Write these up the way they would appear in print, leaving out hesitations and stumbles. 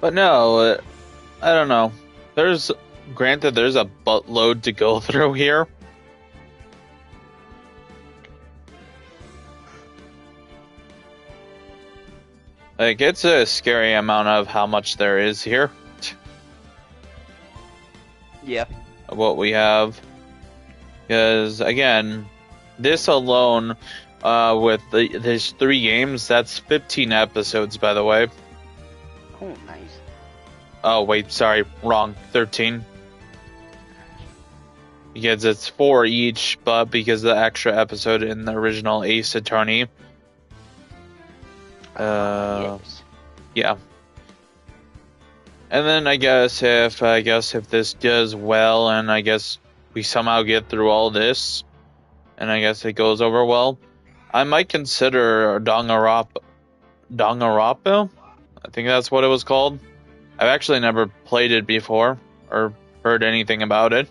But no, I don't know. Granted, there's a buttload to go through here. Like, it's a scary amount of how much there is here. Yeah. What we have. Because, again, this alone, with these 3 games, that's 15 episodes, by the way. Oh, nice. Oh, wait, sorry, wrong. 13. Because it's 4 each, but because of the extra episode in the original Ace Attorney. Yes. Yeah. And then I guess if this does well, and I guess we somehow get through all this, and I guess it goes over well, I might consider Danganronpa. I think that's what it was called. I've actually never played it before or heard anything about it.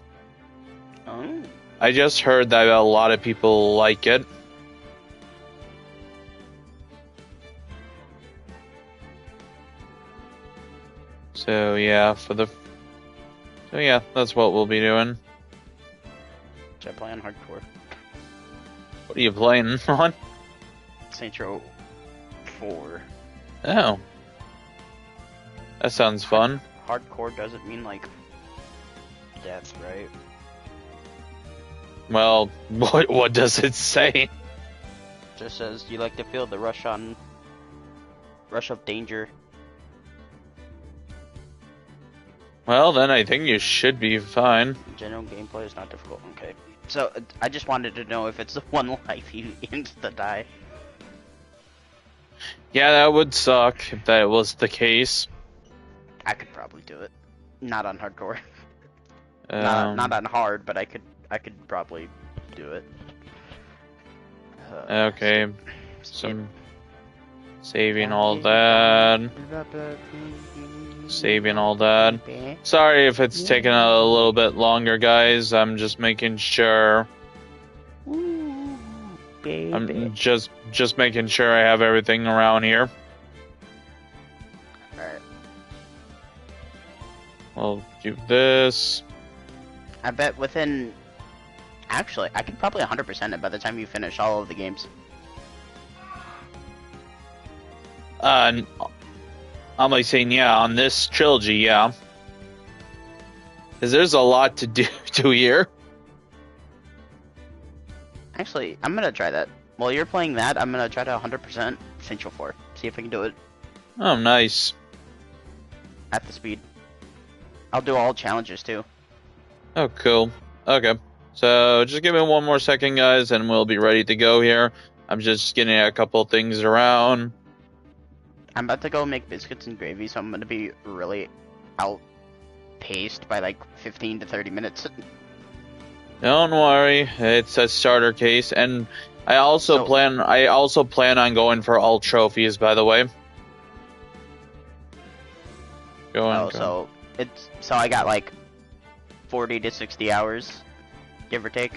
Oh. I just heard that a lot of people like it. So yeah, that's what we'll be doing. Should I play on hardcore? What are you playing on? Saints Row 4. Oh. That sounds fun. Hardcore doesn't mean like death, right? Well, what does it say? Just says you like to feel the rush of danger. Well, then I think you should be fine. General gameplay is not difficult. Okay. So I just wanted to know if it's the one life you insta die. Yeah, that would suck if that was the case. I could probably do it. Not on hardcore. Not on hard, but I could probably do it. Okay. Some saving all that. Saving all that. Sorry if it's taking a little bit longer, guys. I'm just making sure. I'm just making sure I have everything around here. Alright. I'll do this. I bet within... Actually, I could probably 100% it by the time you finish all of the games. I'm like saying, yeah, on this trilogy, yeah. Because there's a lot to do here. Actually, I'm gonna try that. While you're playing that, I'm gonna try to 100% Saints Row 4. See if I can do it. Oh, nice. At the speed. I'll do all challenges too. Oh, cool. Okay. So, just give me one more second, guys, and we'll be ready to go here. I'm just getting a couple things around. I'm about to go make biscuits and gravy, so I'm gonna be really outpaced by like 15 to 30 minutes. Don't worry, it's a starter case, and I also plan on going for all trophies, by the way. So I got like 40 to 60 hours, give or take.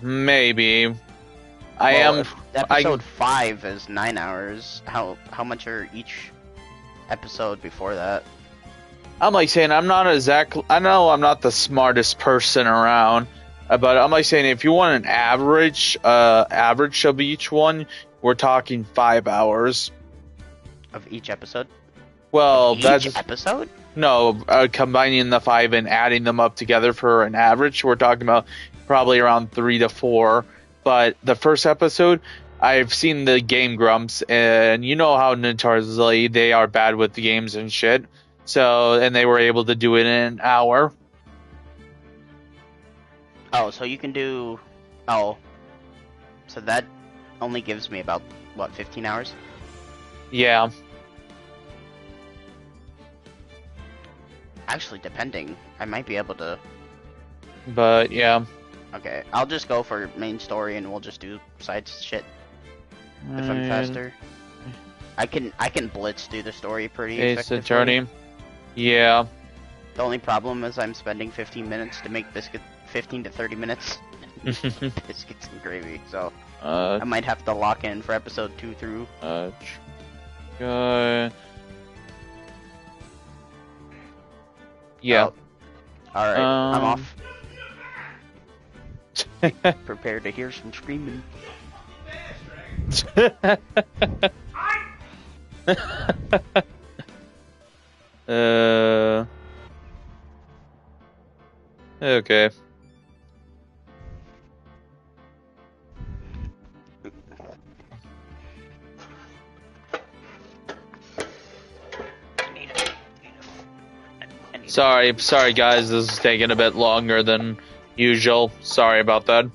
Maybe. Episode 5 is 9 hours. How much are each episode before that? I'm like saying I know I'm not the smartest person around, but I'm like saying if you want an average of each one, we're talking 5 hours. Of each episode? Well, each episode? No, combining the 5 and adding them up together for an average, we're talking about probably around 3 to 4. But the first episode, I've seen the Game Grumps, and you know how notoriously they are bad with the games and shit. So, and they were able to do it in an hour. Oh, so you can do... Oh. So that only gives me about, what, 15 hours? Yeah. Actually, depending. I might be able to... But, yeah. Okay, I'll just go for main story and we'll just do side shit. If I'm faster. I can blitz through the story pretty effectively. Ace Attorney. Yeah. The only problem is I'm spending 15 minutes to make 15 to 30 minutes biscuits and gravy, so I might have to lock in for episode 2 through. Yeah. Oh. Alright, I'm off. Prepare to hear some screaming. Okay. Sorry guys, this is taking a bit longer than usual. Sorry about that.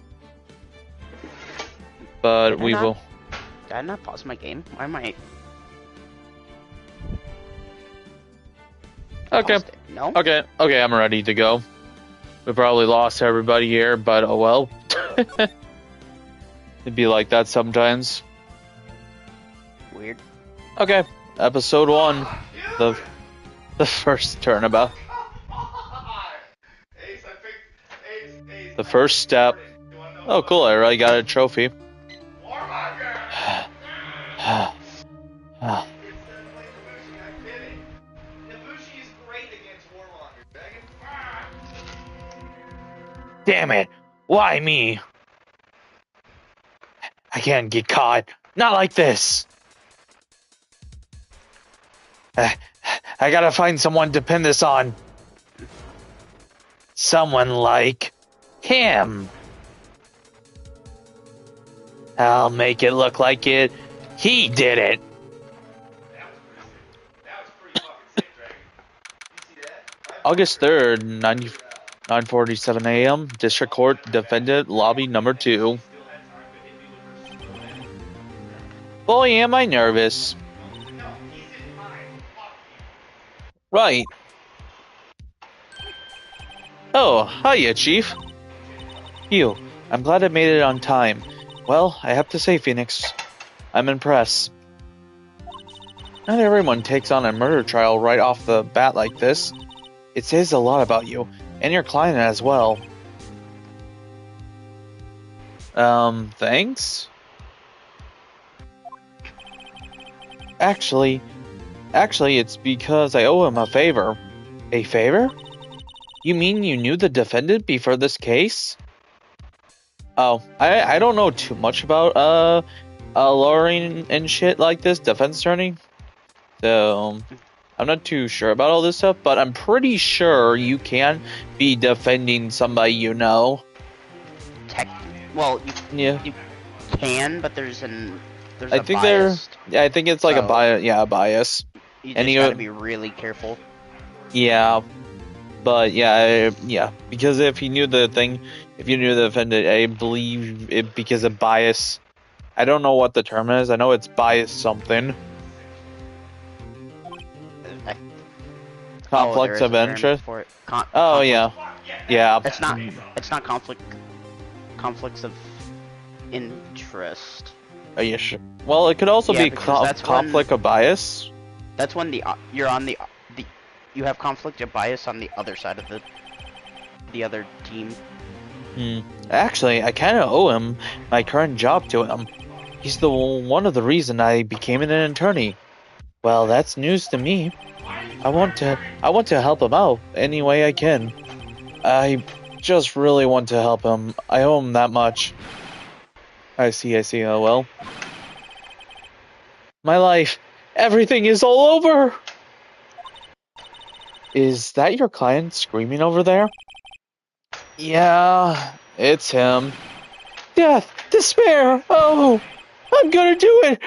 But we will. Did I not pause my game? I might. Okay. No? Okay, I'm ready to go. We probably lost everybody here, but oh well. It'd be like that sometimes. Weird. Okay, episode 1. The first turnabout. The first step. Oh cool, I already got a trophy. Damn it! Why me? I can't get caught. Not like this. I gotta find someone to pin this on. Someone like him. I'll make it look like he did it. August 3rd, 9:47 a.m. District Court, Defendant, Lobby Number 2. Boy, am I nervous. Right. Oh, hiya, Chief. Phew, I'm glad I made it on time. Well, I have to say, Phoenix, I'm impressed. Not everyone takes on a murder trial right off the bat like this. It says a lot about you, and your client as well. Thanks? Actually, it's because I owe him a favor. A favor? You mean you knew the defendant before this case? Oh, I don't know too much about lawyering and shit like this, defense attorney. So I'm not too sure about all this stuff, but I'm pretty sure you can be defending somebody you know. You can, but there's I think I think it's like a bias. Yeah, a bias. You just gotta be really careful. Yeah, but yeah, because if you knew the defendant, I believe it because of bias. I don't know what the term is. I know it's bias something. Conflicts of interest. Yeah. It's not conflicts of interest. Are you sure? Well, it could also be conflict of bias. That's when you have conflict of bias on the other side of the other team. Actually, I kind of owe him my current job to him. He's one of the reason I became an attorney. Well, that's news to me. I want to help him out any way I can. I just really want to help him. I owe him that much. I see. Oh well. My life, everything is all over. Is that your client screaming over there? Yeah, it's him. Death, despair. Oh, I'm gonna do it.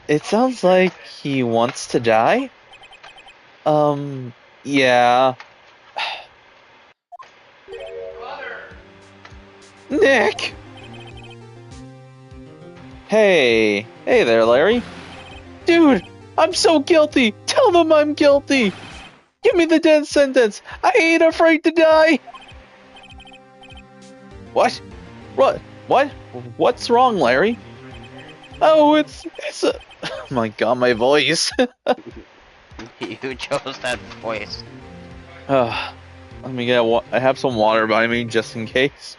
It sounds like he wants to die. Yeah. Nick! Hey there, Larry. Dude, I'm so guilty. Tell them I'm guilty. Give me the death sentence. I ain't afraid to die. What? What's wrong, Larry? Oh, it's a... Oh my god, my voice. You chose that voice. Let me get I have some water by me just in case.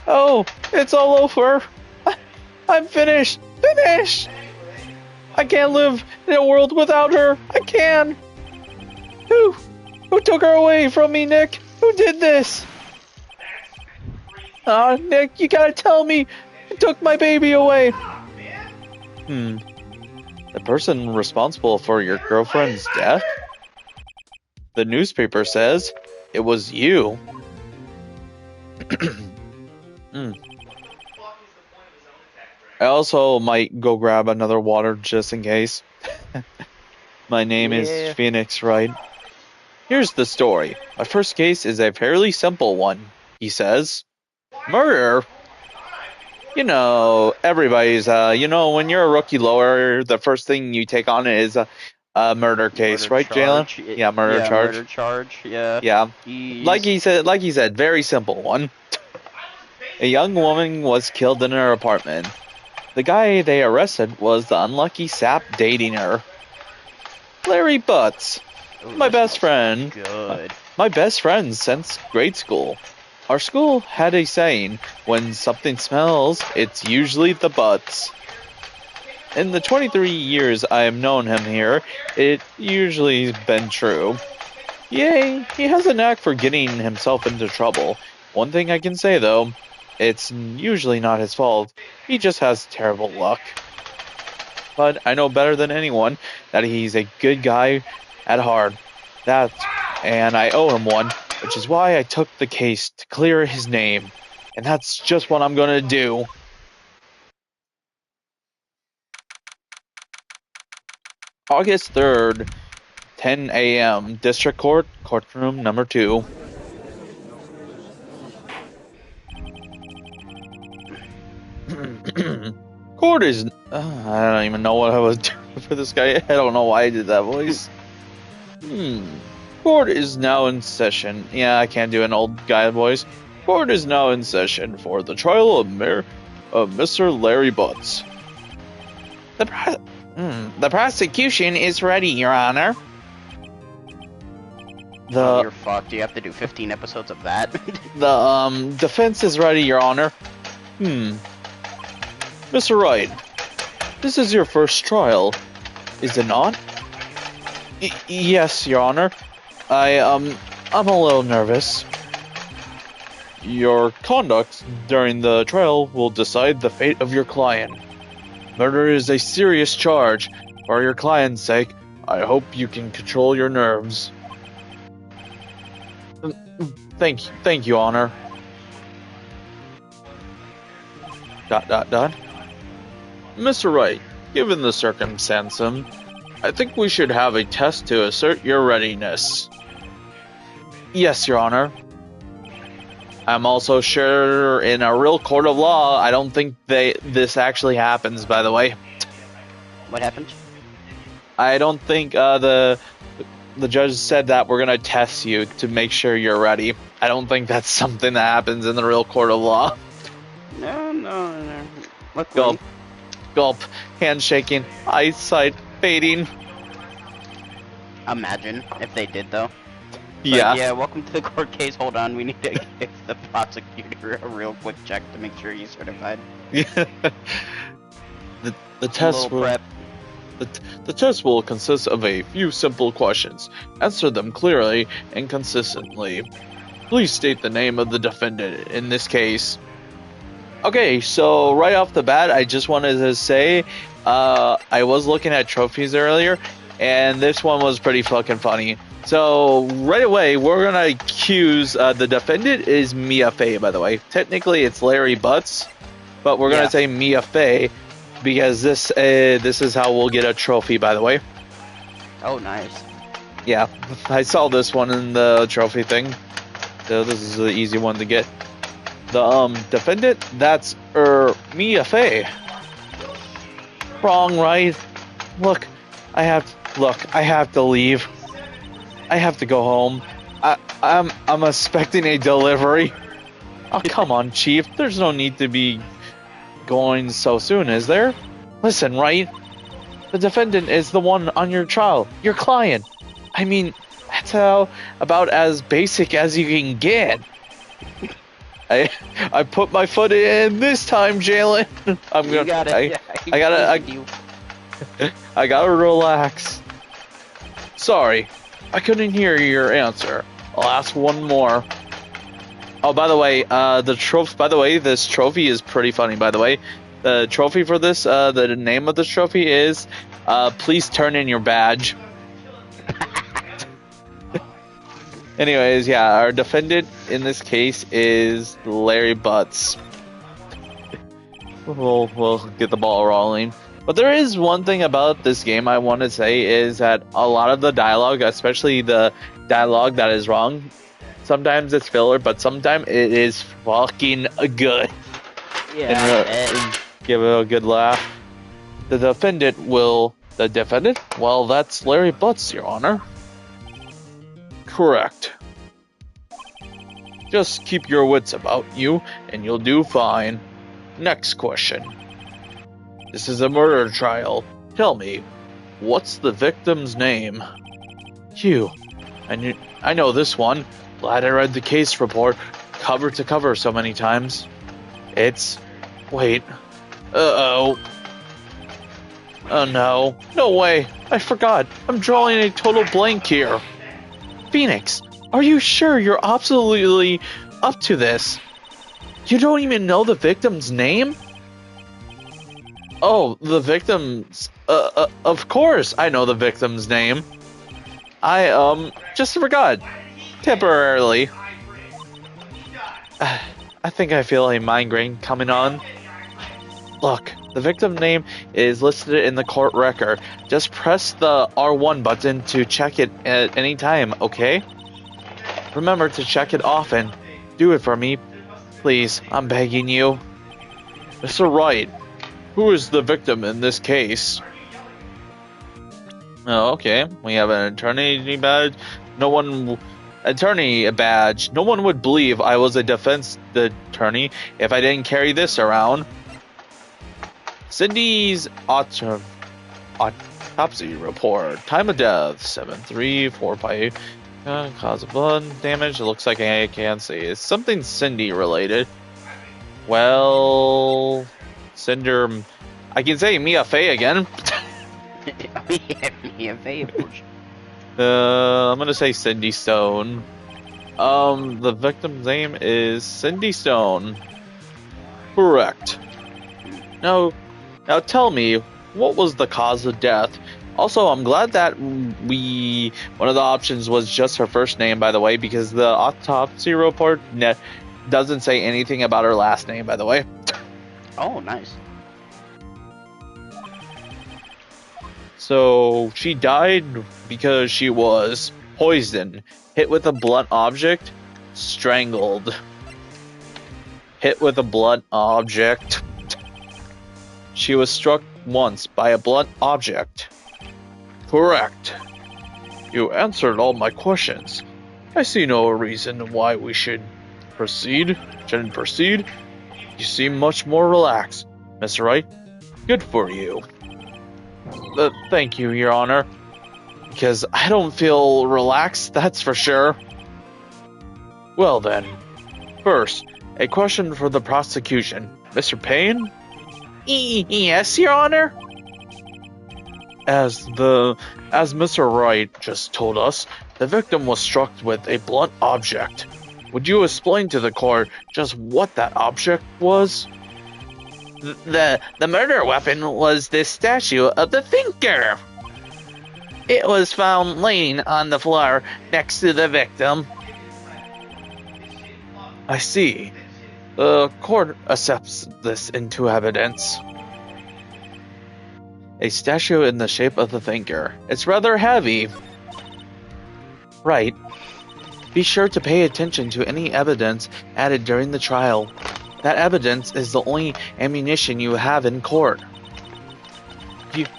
Oh, it's all over. I'm finished. I can't live in a world without her. I can. Who took her away from me, Nick? Who did this? Nick, you gotta tell me who took my baby away. The person responsible for your girlfriend's death? The newspaper says it was you. I also might go grab another water just in case. My name is Phoenix Wright. Here's the story. My first case is a fairly simple one, he says. Murder? You know, everybody's, when you're a rookie lawyer, the first thing you take on is a murder case, right, Jalen? Yeah, murder charge. Murder charge, yeah. Yeah. Like he said, very simple one. A young woman was killed in her apartment. The guy they arrested was the unlucky sap dating her. Larry Butts. Ooh, My best friend. Good. My best friend since grade school. Our school had a saying, when something smells, it's usually the butts. In the 23 years I have known him here, it usually been true. Yay, he has a knack for getting himself into trouble. One thing I can say though, it's usually not his fault. He just has terrible luck. But I know better than anyone that he's a good guy at heart. And I owe him one, which is why I took the case to clear his name. And that's just what I'm gonna do. August 3rd, 10 a.m. District Court, Courtroom number 2. Court is... I don't even know what I was doing for this guy. I don't know why I did that voice. Court is now in session. Yeah, I can't do an old guy voice. Court is now in session for the trial of Mr. Larry Butts. The prosecution is ready, Your Honor. You're fucked. You have to do 15 episodes of that. The defense is ready, Your Honor. Mr. Wright, this is your first trial, is it not? Yes, Your Honor. I'm a little nervous. Your conduct during the trial will decide the fate of your client. Murder is a serious charge. For your client's sake, I hope you can control your nerves. Thank you, Honor. ... Mr. Wright, given the circumstances, I think we should have a test to assert your readiness. Yes, Your Honor. I'm also sure in a real court of law, I don't think this actually happens, by the way. What happened? I don't think the judge said that we're going to test you to make sure you're ready. I don't think that's something that happens in the real court of law. No. Gulp. Gulp. Handshaking. Eyesight fading. Imagine if they did, though. Yeah. But yeah, welcome to the court case. Hold on, we need to give the prosecutor a real quick check to make sure he's certified. Yeah. The test will... prep. The test will consist of a few simple questions. Answer them clearly and consistently. Please state the name of the defendant in this case. Okay, so right off the bat, I just wanted to say, I was looking at trophies earlier, and this one was pretty fucking funny. So right away, we're gonna accuse the defendant is Mia Fey, by the way. Technically, it's Larry Butts, but we're gonna say Mia Fey because this is how we'll get a trophy, by the way. Oh, nice. Yeah, I saw this one in the trophy thing, so this is the easy one to get. The defendant, that's Mia Fey. Wrong, right? Look, I have to leave. I have to go home. I'm expecting a delivery. Oh, come on, Chief. There's no need to be going so soon, is there? Listen, Wright. The defendant is the one on your trial. Your client. I mean, that's about as basic as you can get. I put my foot in this time, Jalen. I gotta relax. Sorry, I couldn't hear your answer. I'll ask one more. Oh, by the way, the trophy. By the way, this trophy is pretty funny. By the way, the trophy for this, the name of this trophy is, "Please turn in your badge." Anyways, yeah, our defendant in this case is Larry Butts. We'll get the ball rolling. But there is one thing about this game I want to say is that a lot of the dialogue, especially the dialogue that is wrong, sometimes it's filler, but sometimes it is fucking good. Yeah. And give it a good laugh. The defendant? Well, that's Larry Butts, Your Honor. Correct. Just keep your wits about you, and you'll do fine. Next question. This is a murder trial. Tell me, what's the victim's name? Hugh. I know this one. Glad I read the case report cover to cover so many times. Wait. Uh-oh. Oh no. No way. I forgot. I'm drawing a total blank here. Phoenix, are you sure you're absolutely up to this? You don't even know the victim's name? Oh, the victim's... of course I know the victim's name. I just forgot. Temporarily. I think I feel a migraine coming on. Look, the victim name is listed in the court record. Just press the R1 button to check it at any time, okay? Remember to check it often. Do it for me, please. I'm begging you. Mr. Wright, who is the victim in this case? Oh, okay. We have an attorney badge. No one would believe I was a defense attorney if I didn't carry this around. Cindy's autopsy report. Time of death 73458. Cause of blood damage. It looks like I can't see. It's something Cindy related. Well, Cinder. I can say Mia Fey again. Mia Fey. I'm gonna say Cindy Stone. The victim's name is Cindy Stone. Correct. Now tell me, what was the cause of death? Also, I'm glad that one of the options was just her first name, by the way, because the autopsy report doesn't say anything about her last name, by the way. Oh, nice. So, she died because she was poisoned, hit with a blunt object, strangled. Hit with a blunt object. She was struck once by a blunt object. Correct. You answered all my questions. I see no reason why we shouldn't proceed. You seem much more relaxed, Mr. Wright. Good for you. Thank you, Your Honor. Because I don't feel relaxed, that's for sure. Well then, first, a question for the prosecution. Mr. Payne? Yes, Your Honor? As Mr. Wright just told us, the victim was struck with a blunt object. Would you explain to the court just what that object was? The murder weapon was this statue of the thinker. It was found laying on the floor next to the victim. I see. The court accepts this into evidence. A statue in the shape of the thinker. It's rather heavy. Right. Be sure to pay attention to any evidence added during the trial. That evidence is the only ammunition you have in court.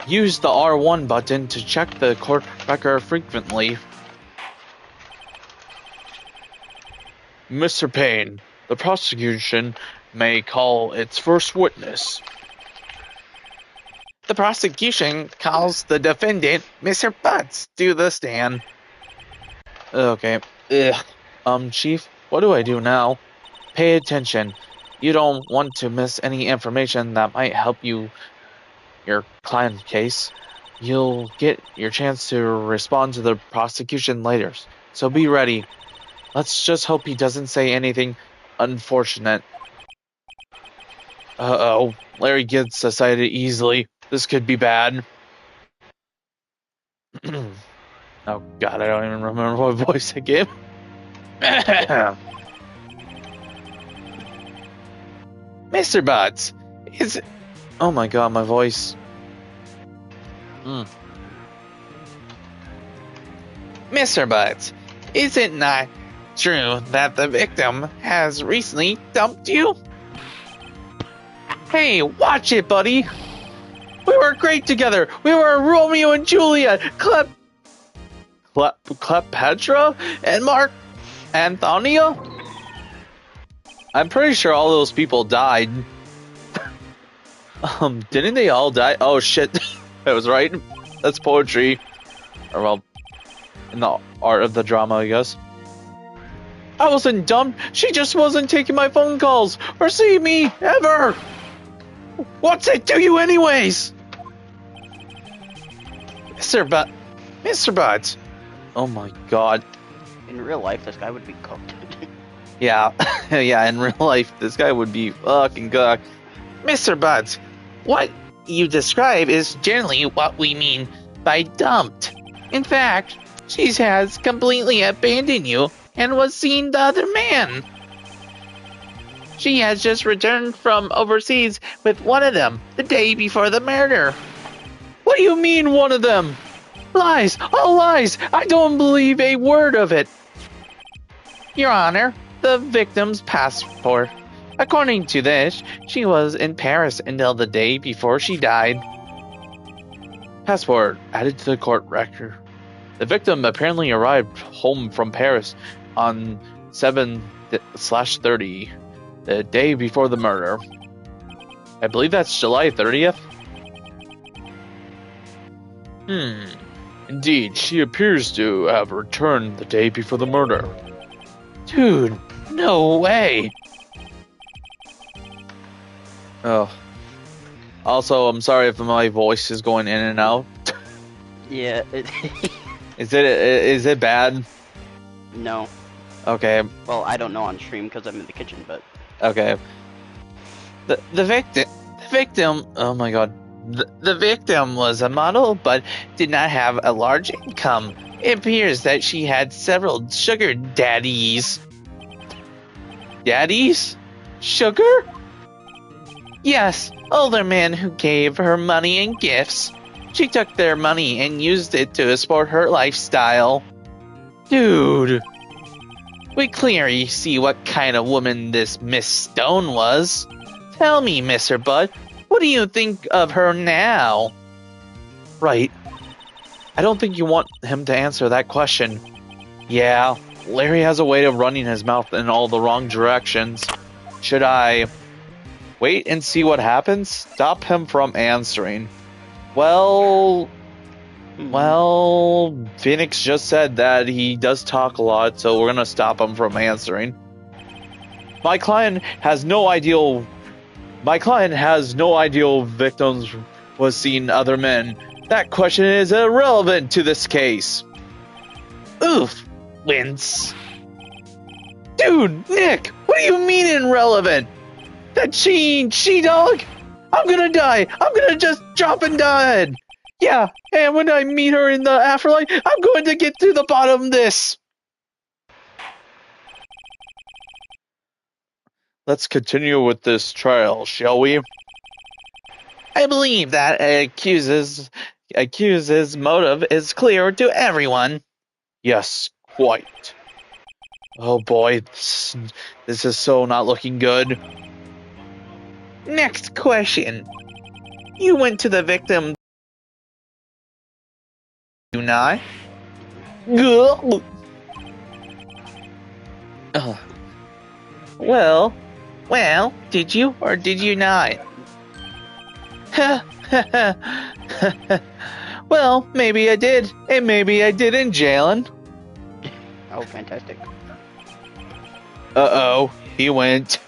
Use the R1 button to check the court record frequently. Mr. Payne, the prosecution may call its first witness. The prosecution calls the defendant, Mr. Butts, to the stand. Okay. Chief, what do I do now? Pay attention. You don't want to miss any information that might help you your client case. You'll get your chance to respond to the prosecution later, so be ready. Let's just hope he doesn't say anything unfortunate. Uh-oh, Larry gets excited easily. This could be bad. Oh god, I don't even remember what voice I gave. Mr. Butts, is it... Oh my god, my voice. Mr. Butts, is it not true that the victim has recently dumped you? Hey, watch it, buddy! We were great together! We were Romeo and Juliet! Cleopatra? And Mark Antonio? I'm pretty sure all those people died. Didn't they all die? Oh shit, I was right. That's poetry. Or well, in the art of the drama, I guess. I wasn't dumb. She just wasn't taking my phone calls or seeing me ever. What's it to you anyways? Mr. Butts. Oh my god. In real life, this guy would be cooked. Yeah, yeah, in real life, this guy would be fucking cooked. Mr. Butts, what you describe is generally what we mean by dumped. In fact, she has completely abandoned you and was seeing the other man. She has just returned from overseas with one of them the day before the murder. What do you mean, one of them? Lies! All lies! I don't believe a word of it. Your Honor, the victim's passport. According to this, she was in Paris until the day before she died. Passport added to the court record. The victim apparently arrived home from Paris on 7/30, the day before the murder. I believe that's July 30th. Indeed, she appears to have returned the day before the murder. Dude, no way. Oh. Also, I'm sorry if my voice is going in and out. Yeah. Is it bad? No. Okay. Well, I don't know on stream because I'm in the kitchen, but. Okay. The victim. Oh my god. The victim was a model, but did not have a large income. It appears that she had several sugar daddies. Daddies? Sugar? Yes, older men who gave her money and gifts. She took their money and used it to support her lifestyle. Dude. We clearly see what kind of woman this Miss Stone was. Tell me, Mr. Budd, what do you think of her now? Right. I don't think you want him to answer that question. Yeah, Larry has a way of running his mouth in all the wrong directions. Should I wait and see what happens? Stop him from answering. Well, Phoenix just said that he does talk a lot, so we're gonna stop him from answering. My client has no idea victims was seeing other men. That question is irrelevant to this case. Oof, wince. Dude, Nick, what do you mean irrelevant? That she-dog? I'm gonna die. I'm gonna just drop and die. Yeah, and when I meet her in the afterlife, I'm going to get to the bottom of this. Let's continue with this trial, shall we? I believe that accuser's motive is clear to everyone. Yes, quite. Oh boy, this is so not looking good. Next question. You went to the victim, you not? Well, did you or did you not? Well, maybe I did, and maybe I didn't, Jalen. Oh, fantastic. Uh-oh, he went.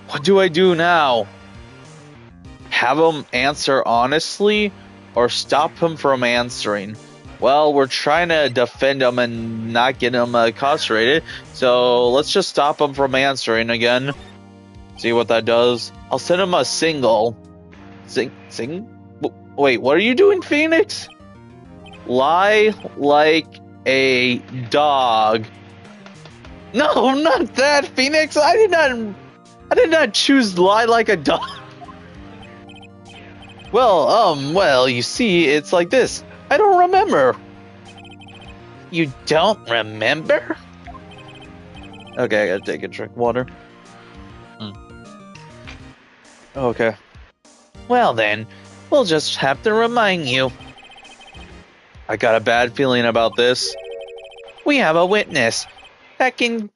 What do I do now? have him answer honestly or stop him from answering? Well, we're trying to defend him and not get him incarcerated, so let's just stop him from answering again. See what that does. I'll send him a single. Sing? Wait, what are you doing, Phoenix? Lie like a dog. No, not that, Phoenix. I did not choose lie like a dog. Well, you see, it's like this. I don't remember. You don't remember? Okay, I gotta take a drink of water. Okay. Well then, we'll just have to remind you. I got a bad feeling about this. We have a witness that can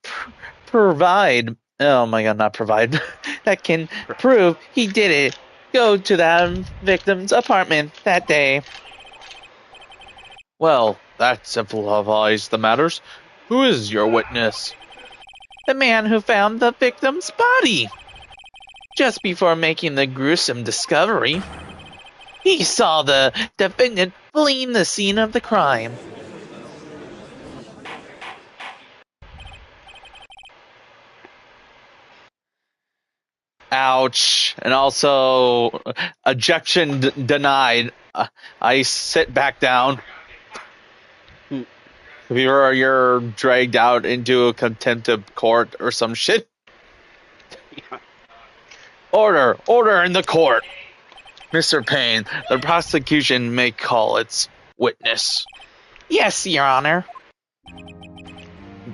provide... Oh my god, not provide. That can prove he did it. Go to that victim's apartment that day. Well, that simplifies the matters. Who is your witness? The man who found the victim's body. Just before making the gruesome discovery, he saw the defendant fleeing the scene of the crime. Ouch. And also, objection denied. I sit back down. You're dragged out into a contempt of court or some shit. Yeah. Order in the court. Mr. Payne, the prosecution may call its witness. Yes, Your Honor.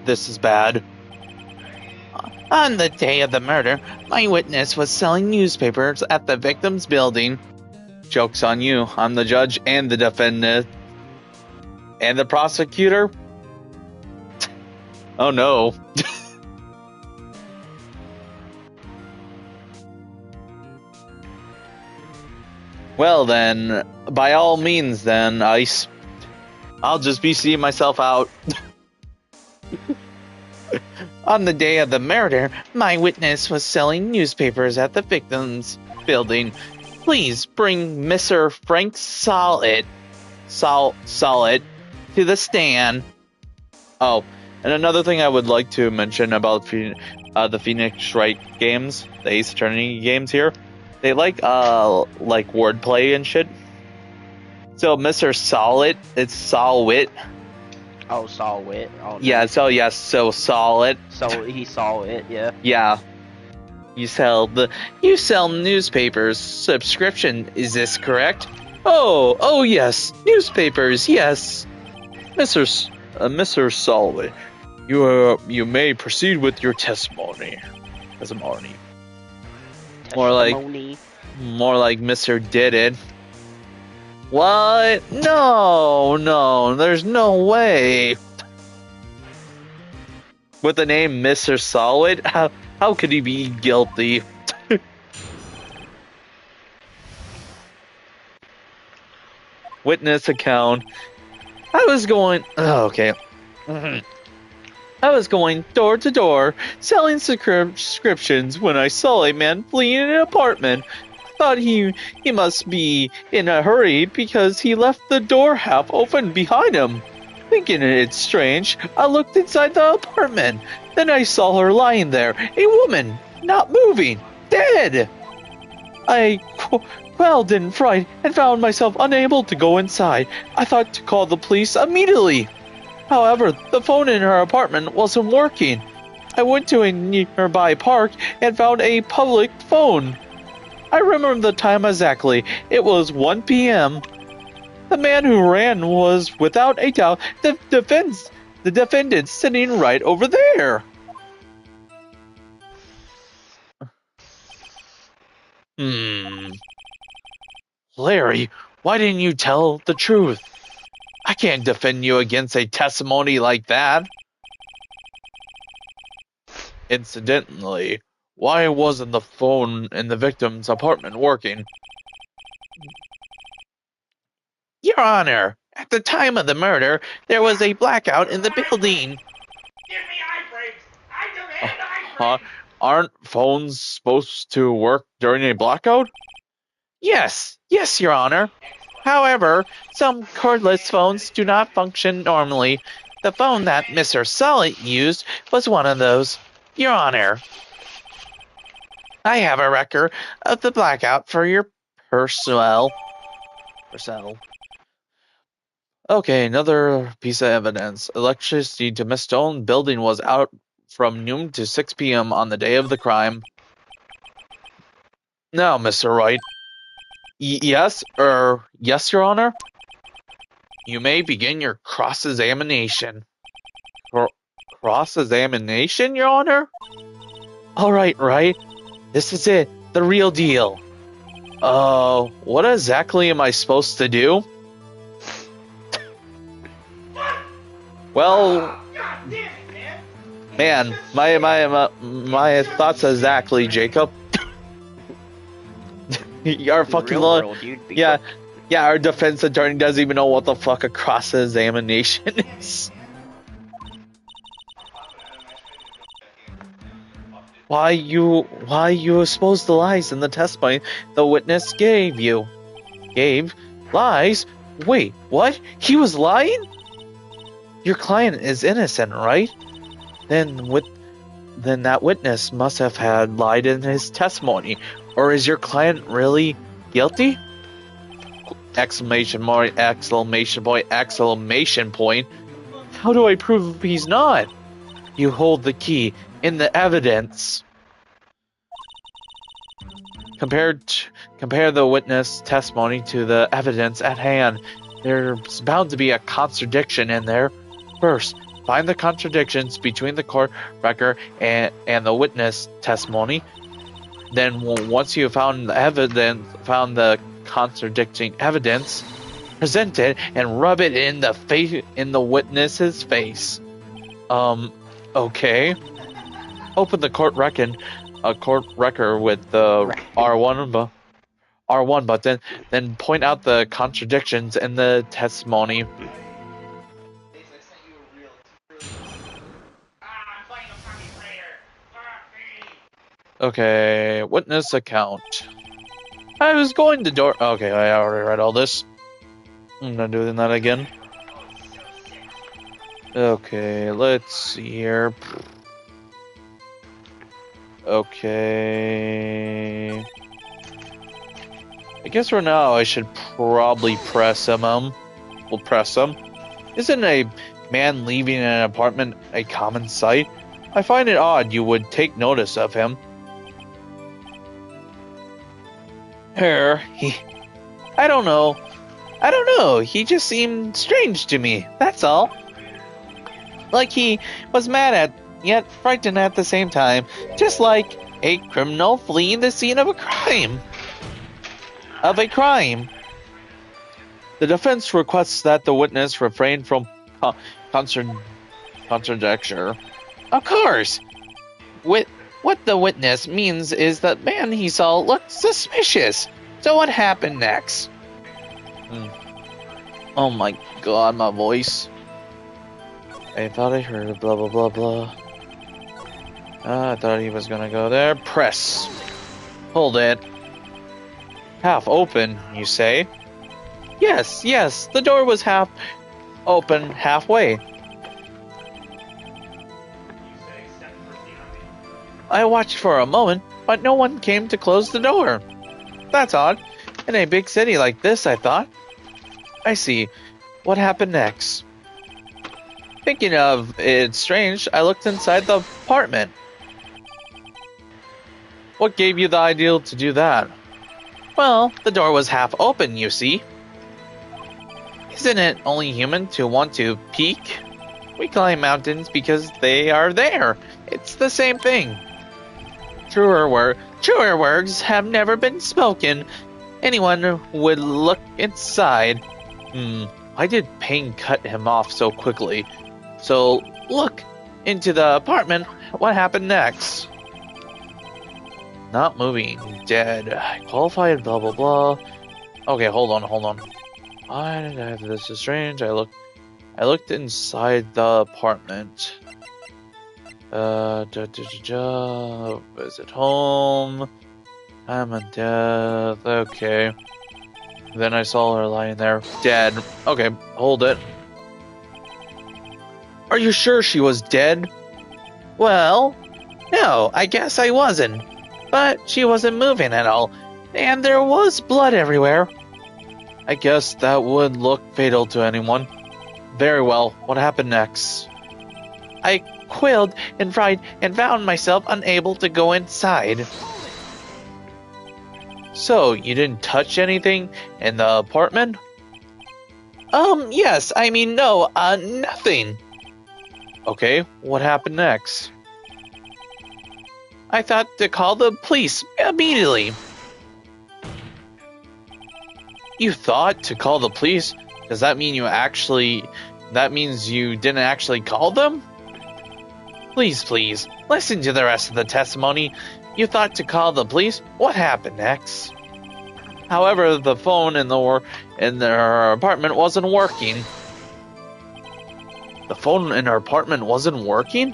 This is bad. On the day of the murder, my witness was selling newspapers at the victim's building. Joke's on you. I'm the judge and the defendant. And the prosecutor? Oh no. Well then, by all means then, I'll just be seeing myself out. On the day of the murder, my witness was selling newspapers at the victim's building. Please bring Mr. Frank Solid to the stand. Oh, and another thing I would like to mention about the Phoenix Wright games, the Ace Attorney games here, they like wordplay and shit. So Mr. Solid, it's Solwit. Oh, Solwit. Oh, no. Yeah, so Solid. So he saw it, yeah. Yeah. You sell newspapers subscription, is this correct? Oh yes, newspapers, yes. Mr. Solid, you may proceed with your testimony. More like Mr. Did It. What? No, there's no way. With the name Mr. Solid, how could he be guilty? Witness account. I was going door to door selling subscriptions when I saw a man fleeing an apartment. I thought he must be in a hurry because he left the door half open behind him. Thinking it strange, I looked inside the apartment. Then I saw her lying there, a woman, not moving, dead. I quelled in fright and found myself unable to go inside. I thought to call the police immediately. However, the phone in her apartment wasn't working. I went to a nearby park and found a public phone. I remember the time exactly. It was 1 p.m. The man who ran was, without a doubt, the defendant sitting right over there. Larry, why didn't you tell the truth? I can't defend you against a testimony like that. Incidentally, why wasn't the phone in the victim's apartment working? Your Honor, at the time of the murder, there was a blackout in the building. Give me eye breaks! I demand eye breaks! Aren't phones supposed to work during a blackout? Yes, Your Honor. However, some cordless phones do not function normally. The phone that Mr. Solid used was one of those. Your Honor, I have a record of the blackout for your personnel. Okay, another piece of evidence. Electricity to Miss Stone building was out from noon to 6 p.m. on the day of the crime. Now, Mr. Wright. Yes, Your Honor? You may begin your cross-examination. Cross-examination, Your Honor? All right. This is it. The real deal. What exactly am I supposed to do? Well, God damn it, man. my thoughts exactly, Jacob. Our fucking Real law. world, you'd be Yeah, our defense attorney doesn't even know what the fuck a cross-examination is. Why you exposed the lies in the testimony the witness gave you? Gave? Lies? Wait, what? He was lying? Your client is innocent, right? Then that witness must have had lied in his testimony. Or is your client really guilty? Exclamation point. How do I prove he's not? You hold the key in the evidence. Compare the witness testimony to the evidence at hand. There's bound to be a contradiction in there. First, find the contradictions between the court record and the witness testimony. Then, once you have found the contradicting evidence, present it and rub it in the witness's face. Okay. Open the court record with the R1 button, then point out the contradictions in the testimony. I'm playing a fucking player. Fuck me. Okay, witness account. I was going to door. Okay, I already read all this. I'm not doing that again. Okay, let's see here. Okay. I guess for now I should probably press him. We'll press him. Isn't a man leaving an apartment a common sight? I find it odd you would take notice of him. I don't know. He just seemed strange to me. That's all. Like he was mad at, yet frightened at the same time. Just like a criminal fleeing the scene of a crime. The defense requests that the witness refrain from contradiction. Of course. What the witness means is that man he saw looked suspicious. So what happened next? Oh my god, my voice. I thought I heard blah blah blah blah. I thought he was gonna go there. Press. Hold it. Half open, you say? Yes, the door was half open halfway. I watched for a moment, but no one came to close the door. That's odd. In a big city like this, I thought. I see. What happened next? Thinking of it strange, I looked inside the apartment. What gave you the idea to do that? Well, the door was half open, you see. Isn't it only human to want to peek? We climb mountains because they are there. It's the same thing. Truer words have never been spoken. Anyone would look inside. Why did Payne cut him off so quickly? So, look into the apartment. What happened next? Not moving. Dead. Qualified, blah, blah, blah. Okay, hold on. This is strange. I looked inside the apartment. Visit home. I'm a death. Okay. Then I saw her lying there, dead. Okay, hold it. Are you sure she was dead? Well, no, I guess I wasn't. But she wasn't moving at all, and there was blood everywhere. I guess that would look fatal to anyone. Very well, what happened next? I quilled and fried and found myself unable to go inside. So, you didn't touch anything in the apartment? Yes, I mean, no, nothing. Okay, what happened next? I thought to call the police immediately. You thought to call the police? Does that mean that means you didn't actually call them? Please, listen to the rest of the testimony. You thought to call the police? What happened next? However, the phone in their apartment wasn't working. The phone in her apartment wasn't working?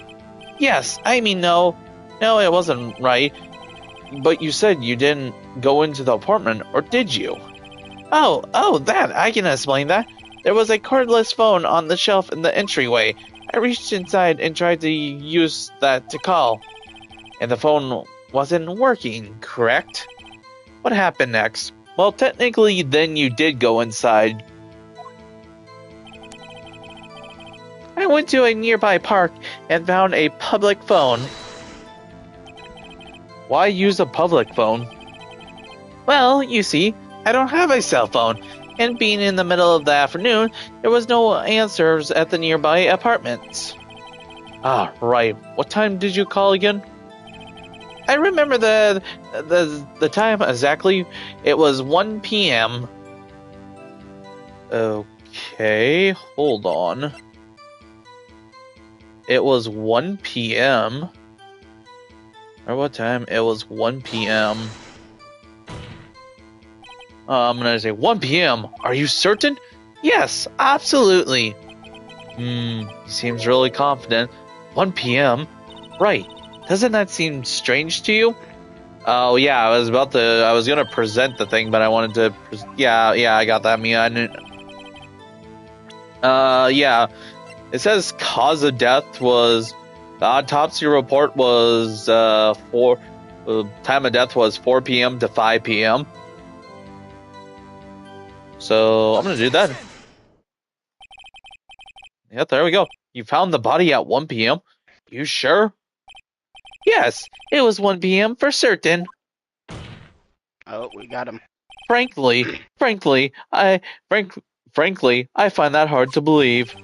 Yes, I mean no. No, it wasn't right. But you said you didn't go into the apartment, or did you? Oh, that, I can explain that. There was a cordless phone on the shelf in the entryway. I reached inside and tried to use that to call. And the phone wasn't working, correct? What happened next? Well, technically, then you did go inside. I went to a nearby park and found a public phone. Why use a public phone? Well, you see, I don't have a cell phone, and being in the middle of the afternoon, there was no answers at the nearby apartments. Ah, right. What time did you call again? I remember the time exactly. It was 1 p.m. Okay, hold on. It was 1 p.m. Or what time? It was 1 p.m. I'm gonna say 1 p.m. Are you certain? Yes, absolutely. He seems really confident. 1 p.m. Right. Doesn't that seem strange to you? Oh yeah, I was gonna present the thing, but I wanted to. Yeah, I got that. Yeah. It says cause of death was. The autopsy report was time of death was 4 p.m. to 5 p.m. So I'm gonna do that. Yep, there we go. You found the body at 1 p.m. You sure? Yes, it was 1 p.m. for certain. Oh, we got him. Frankly, I find that hard to believe.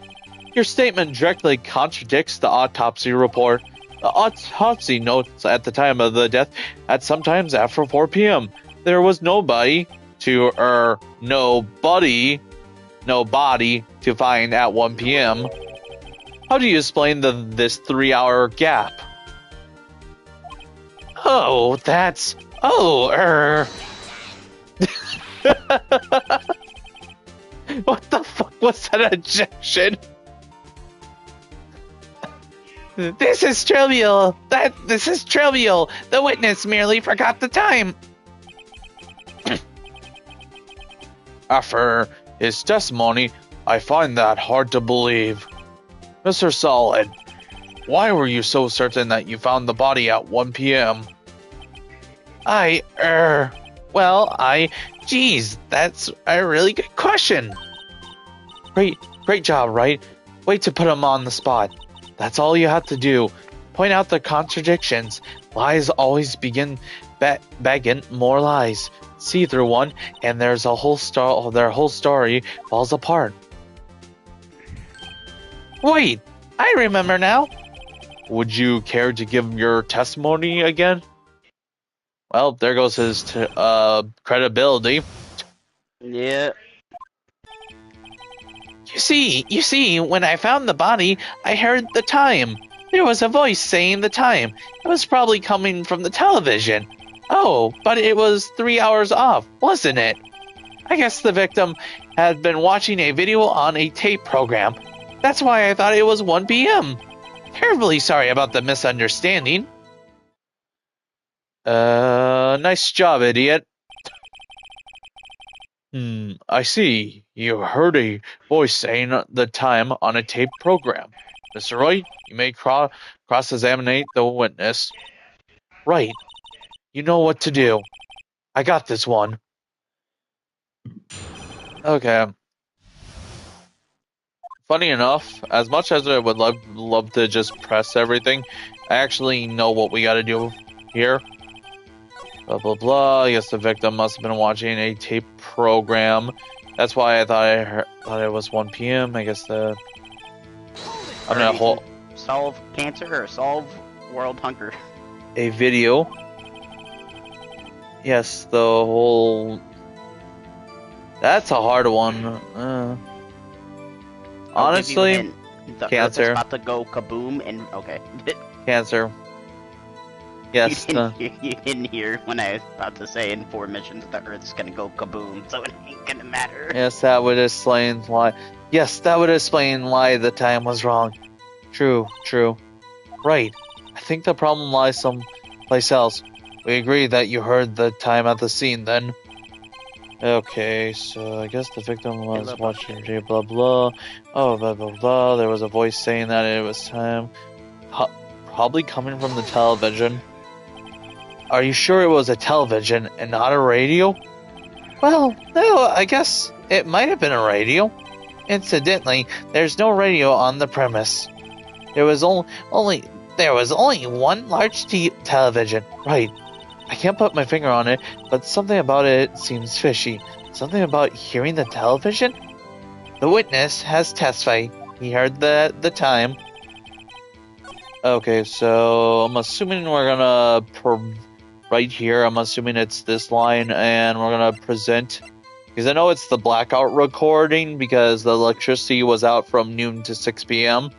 Your statement directly contradicts the autopsy report. The autopsy notes at the time of the death at sometimes after 4 p.m. There was no body to find at 1 p.m. How do you explain this 3-hour gap? Oh, that's... What the fuck was that ejection? This is trivial. This is trivial. The witness merely forgot the time. After his testimony, I find that hard to believe. Mr. Solid, why were you so certain that you found the body at 1 p.m.? Geez, that's a really good question. Great job, Wright. Way to put him on the spot. That's all you have to do. Point out the contradictions. Lies always begin begging more lies. See through one, and their whole story falls apart. Wait, I remember now. Would you care to give your testimony again? Well, there goes his credibility. Yeah. You see, when I found the body, I heard the time. There was a voice saying the time. It was probably coming from the television. Oh, but it was 3 hours off, wasn't it? I guess the victim had been watching a video on a tape program. That's why I thought it was 1 p.m. Terribly sorry about the misunderstanding. Nice job, idiot. I see. You heard a voice saying the time on a tape program. Mr. Wright, you may cross-examine the witness. Right. You know what to do. I got this one. Okay. Funny enough, as much as I would love to just press everything, I actually know what we gotta do here. Blah blah blah. Yes, the victim must have been watching a tape program. That's why I thought it was 1 p.m. I guess I'm gonna hold solve cancer or solve world hunger. a video. Yes, the whole. That's a hard one. Honestly, the cancer. Earth is about to go kaboom and okay. Cancer. Yes. You didn't hear when I was about to say in 4 missions the Earth's gonna go kaboom, so it ain't gonna matter. Yes, that would explain why. Yes, that would explain why the time was wrong. True. Right. I think the problem lies someplace else. We agree that you heard the time at the scene, then. Okay, so I guess the victim was watching blah blah. Oh, blah blah blah. There was a voice saying that it was time. Probably coming from the television. Are you sure it was a television and not a radio? Well, no, I guess it might have been a radio. Incidentally, there's no radio on the premise. There was only one large television. Right. I can't put my finger on it, but something about it seems fishy. Something about hearing the television? The witness has testified. He heard the time. Okay, so I'm assuming we're gonna right here. I'm assuming it's this line, and we're gonna present because I know it's the blackout recording because the electricity was out from noon to 6 p.m.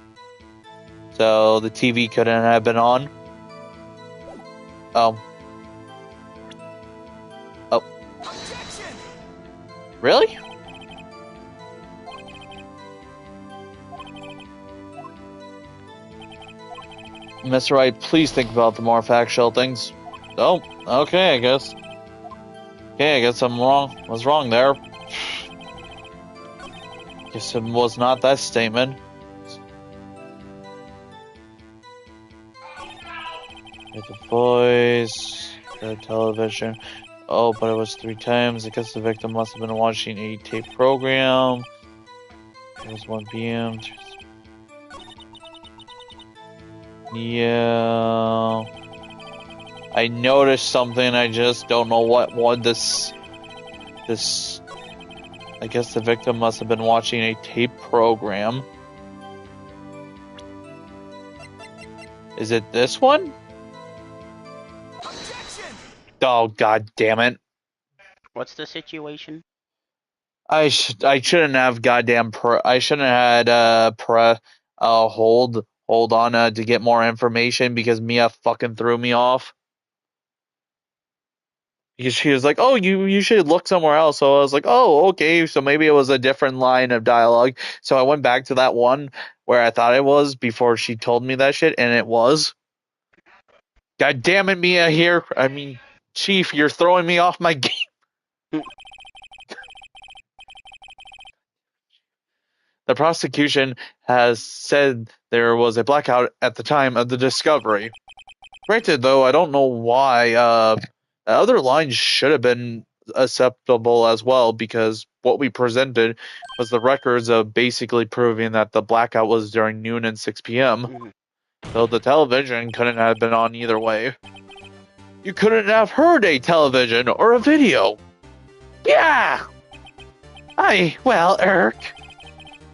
So the TV couldn't have been on. Oh. Really? Mr. Wright, please think about the more factual things. Oh, okay, I guess. Okay, I guess I'm wrong. Was wrong there. Guess it was not that statement. With the voice, the television. Oh, but it was 3 times. I guess the victim must have been watching a tape program. It was 1 p.m. Yeah. I noticed something. I just don't know what this. I guess the victim must have been watching a tape program. Is it this one? Oh, god damn it. What's the situation? I shouldn't have I shouldn't have had hold on to get more information because Mia fucking threw me off. Because she was like, "Oh, you should look somewhere else." So I was like, "Oh, okay." So maybe it was a different line of dialogue. So I went back to that one where I thought it was before she told me that shit, and it was. God damn it, Mia here. I mean, Chief, you're throwing me off my game. The prosecution has said there was a blackout at the time of the discovery. Granted, though, I don't know why other lines should have been acceptable as well, because what we presented was the records of basically proving that the blackout was during noon and 6 p.m. So the television couldn't have been on either way. You couldn't have heard a television or a video. Yeah! Well, Eric.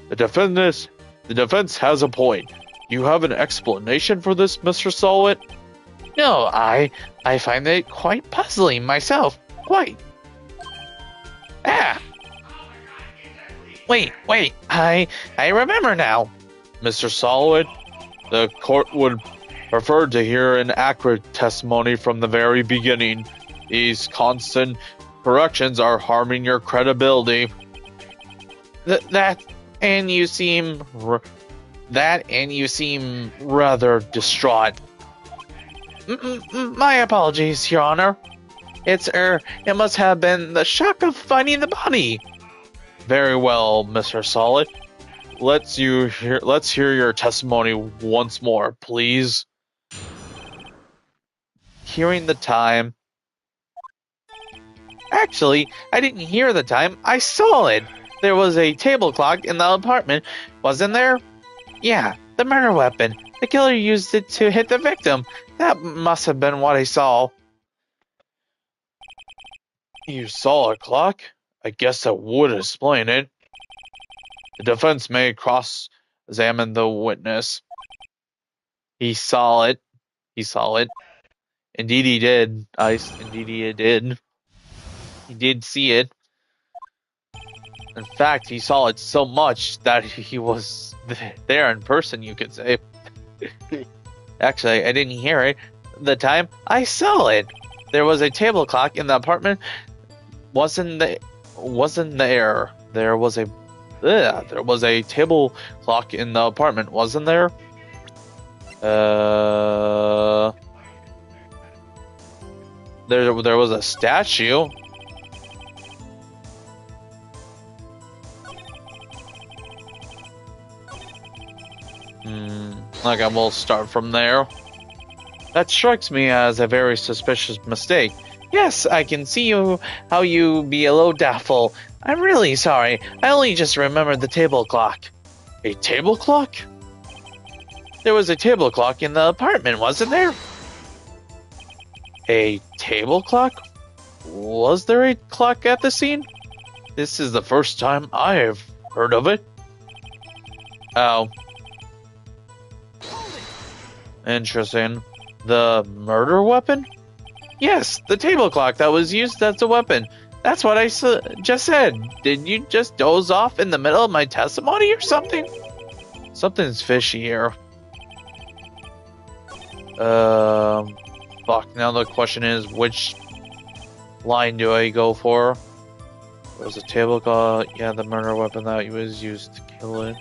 The defense has a point. You have an explanation for this, Mr. Solwit? No, I find it quite puzzling myself. Quite. Wait, I remember now. Mr. Solwit, the court would prefer to hear an accurate testimony from the very beginning. These constant corrections are harming your credibility. And you seem rather distraught. My apologies, Your Honor. It must have been the shock of finding the body. Very well, Mr. Solid. Let's hear your testimony once more, please. Hearing the time. Actually, I didn't hear the time. I saw it. There was a table clock in the apartment, wasn't there? Yeah, the murder weapon. The killer used it to hit the victim. That must have been what I saw. You saw a clock? I guess that would explain it. The defense may cross-examine the witness. He saw it. Indeed he did. Indeed he did. He did see it. In fact, he saw it so much that he was there in person, you could say. Actually, I didn't hear it. The time I saw it. There was a table clock in the apartment. Wasn't there? There was a table clock in the apartment, wasn't there? There was a statue. Okay, we'll start from there. That strikes me as a very suspicious mistake. Yes, I can see how you be a little doubtful. I'm really sorry. I only just remembered the table clock. A table clock? There was a table clock in the apartment, wasn't there? A table clock? Was there a clock at the scene? This is the first time I have heard of it. Oh. Interesting. The murder weapon? Yes, the table clock that was used as a weapon. That's what I just said. Did you just doze off in the middle of my testimony or something? Something's fishy here. Fuck. Now the question is, which line do I go for? There's a table clock. Yeah, the murder weapon that was used to kill it.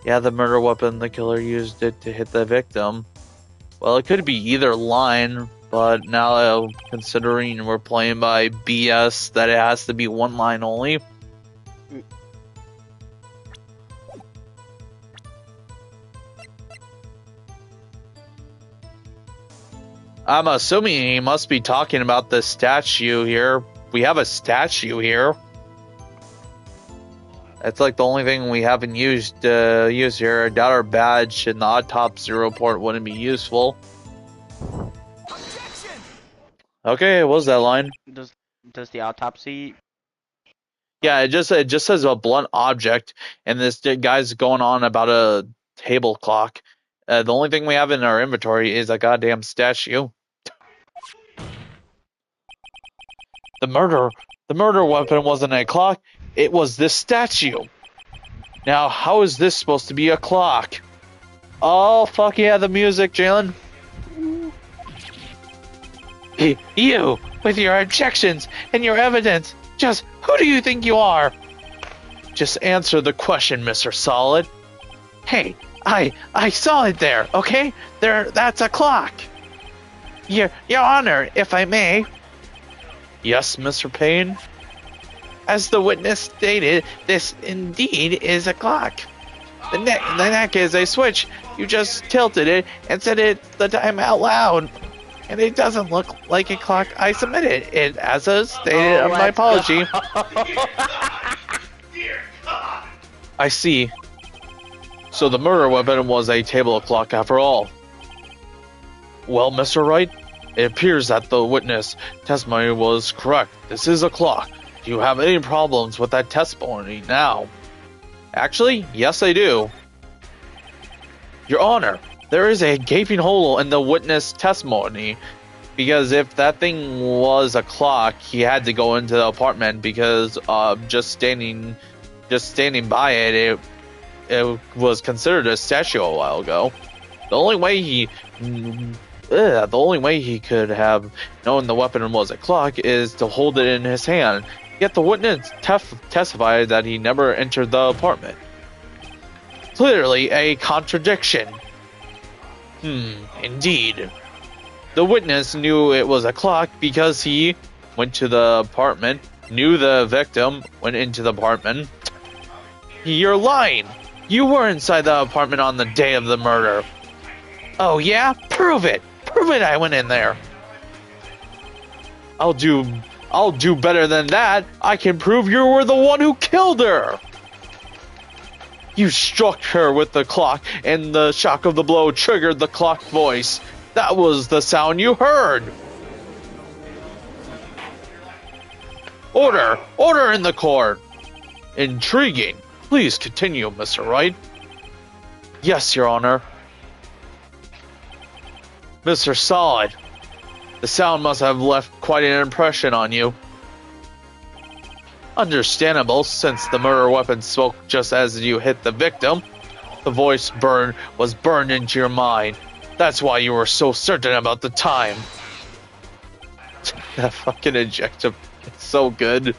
Yeah, the murder weapon, the killer used it to hit the victim. Well, it could be either line, but now considering we're playing by BS, that it has to be one line only. I'm assuming he must be talking about the statue here. We have a statue here. It's like the only thing we haven't used here. I doubt our badge and the autopsy report wouldn't be useful. Objection! Okay, what was that line? Does the autopsy? Yeah, it just says a blunt object, and this guy's going on about a table clock. The only thing we have in our inventory is a goddamn statue. The murder weapon wasn't a clock. It was this statue. Now, how is this supposed to be a clock? Oh, fuck yeah, the music, Jalen. You, with your objections and your evidence, just who do you think you are? Just answer the question, Mr. Solid. Hey, I saw it there, okay? That's a clock. Your Honor, if I may. Yes, Mr. Payne? As the witness stated, this indeed is a clock. The neck is a switch. You just tilted it and said it's the time out loud. And it doesn't look like a clock. I submitted it as a stated of my apology. Dear God! I see. So the murder weapon was a table clock after all. Well, Mr. Wright, it appears that the witness testimony was correct. This is a clock. Do you have any problems with that testimony now? Actually, yes I do. Your Honor, there is a gaping hole in the witness testimony. Because if that thing was a clock, he had to go into the apartment because just standing by it was considered a statue a while ago. The only way the only way he could have known the weapon was a clock is to hold it in his hand. Yet the witness testified that he never entered the apartment. Clearly a contradiction. Indeed. The witness knew it was a clock because he went to the apartment, knew the victim went into the apartment. You're lying! You were inside the apartment on the day of the murder. Oh yeah? Prove it! Prove it I went in there! I'll do better than that. I can prove you were the one who killed her! You struck her with the clock, and the shock of the blow triggered the clock voice. That was the sound you heard! Order! Order in the court! Intriguing. Please continue, Mr. Wright. Yes, Your Honor. Mr. Solid, the sound must have left quite an impression on you. Understandable, since the murder weapon spoke just as you hit the victim. The voice was burned into your mind. That's why you were so certain about the time. That fucking adjective is so good.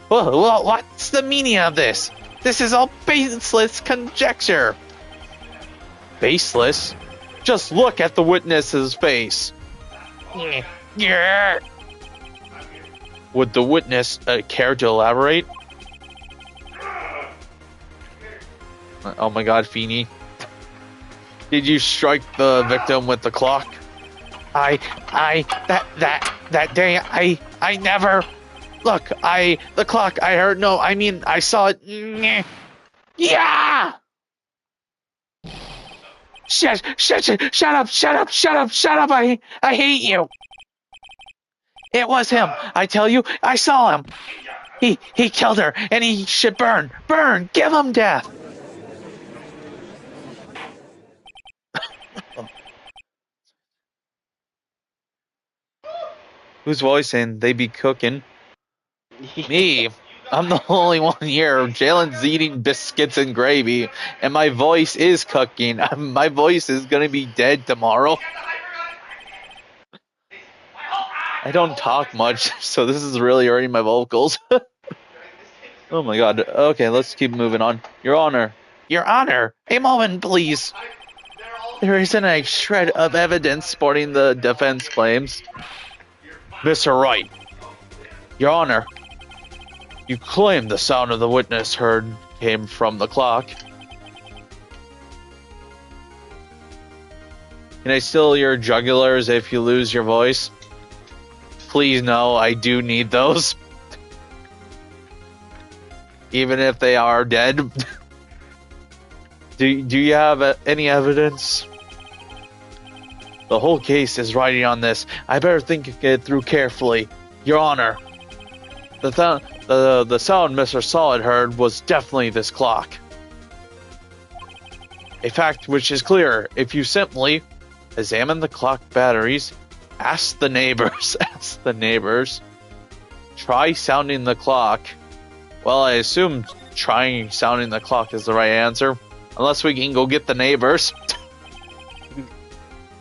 Well, what's the meaning of this? This is all baseless conjecture. Baseless? Just look at the witness's face. Yeah. Would the witness care to elaborate? Oh my god, Feeney. Did you strike the victim with the clock? That day, I never... Look, the clock, I heard, no, I mean, I saw it. Yeah! Shut up, I hate you. It was him, I tell you, I saw him. He killed her, and he should burn, give him death. Who's voicing? They be cooking. Me. I'm the only one here. Jalen's eating biscuits and gravy, and my voice is cooking. My voice is gonna be dead tomorrow. I don't talk much, so this is really hurting my vocals. Oh my god. Okay, let's keep moving on. Your Honor. Your Honor! A moment, please! There isn't a shred of evidence supporting the defense claims. Mr. Wright. Your Honor. You claim the sound of the witness heard came from the clock. Can I steal your jugulars if you lose your voice? Please no, I do need those. Even if they are dead. Do you have any evidence? The whole case is riding on this. I better think it through carefully. Your Honor. The sound Mr. Solid heard was definitely this clock. A fact which is clear if you simply examine the clock batteries, ask the neighbors, try sounding the clock. Well, I assume trying sounding the clock is the right answer, unless we can go get the neighbors.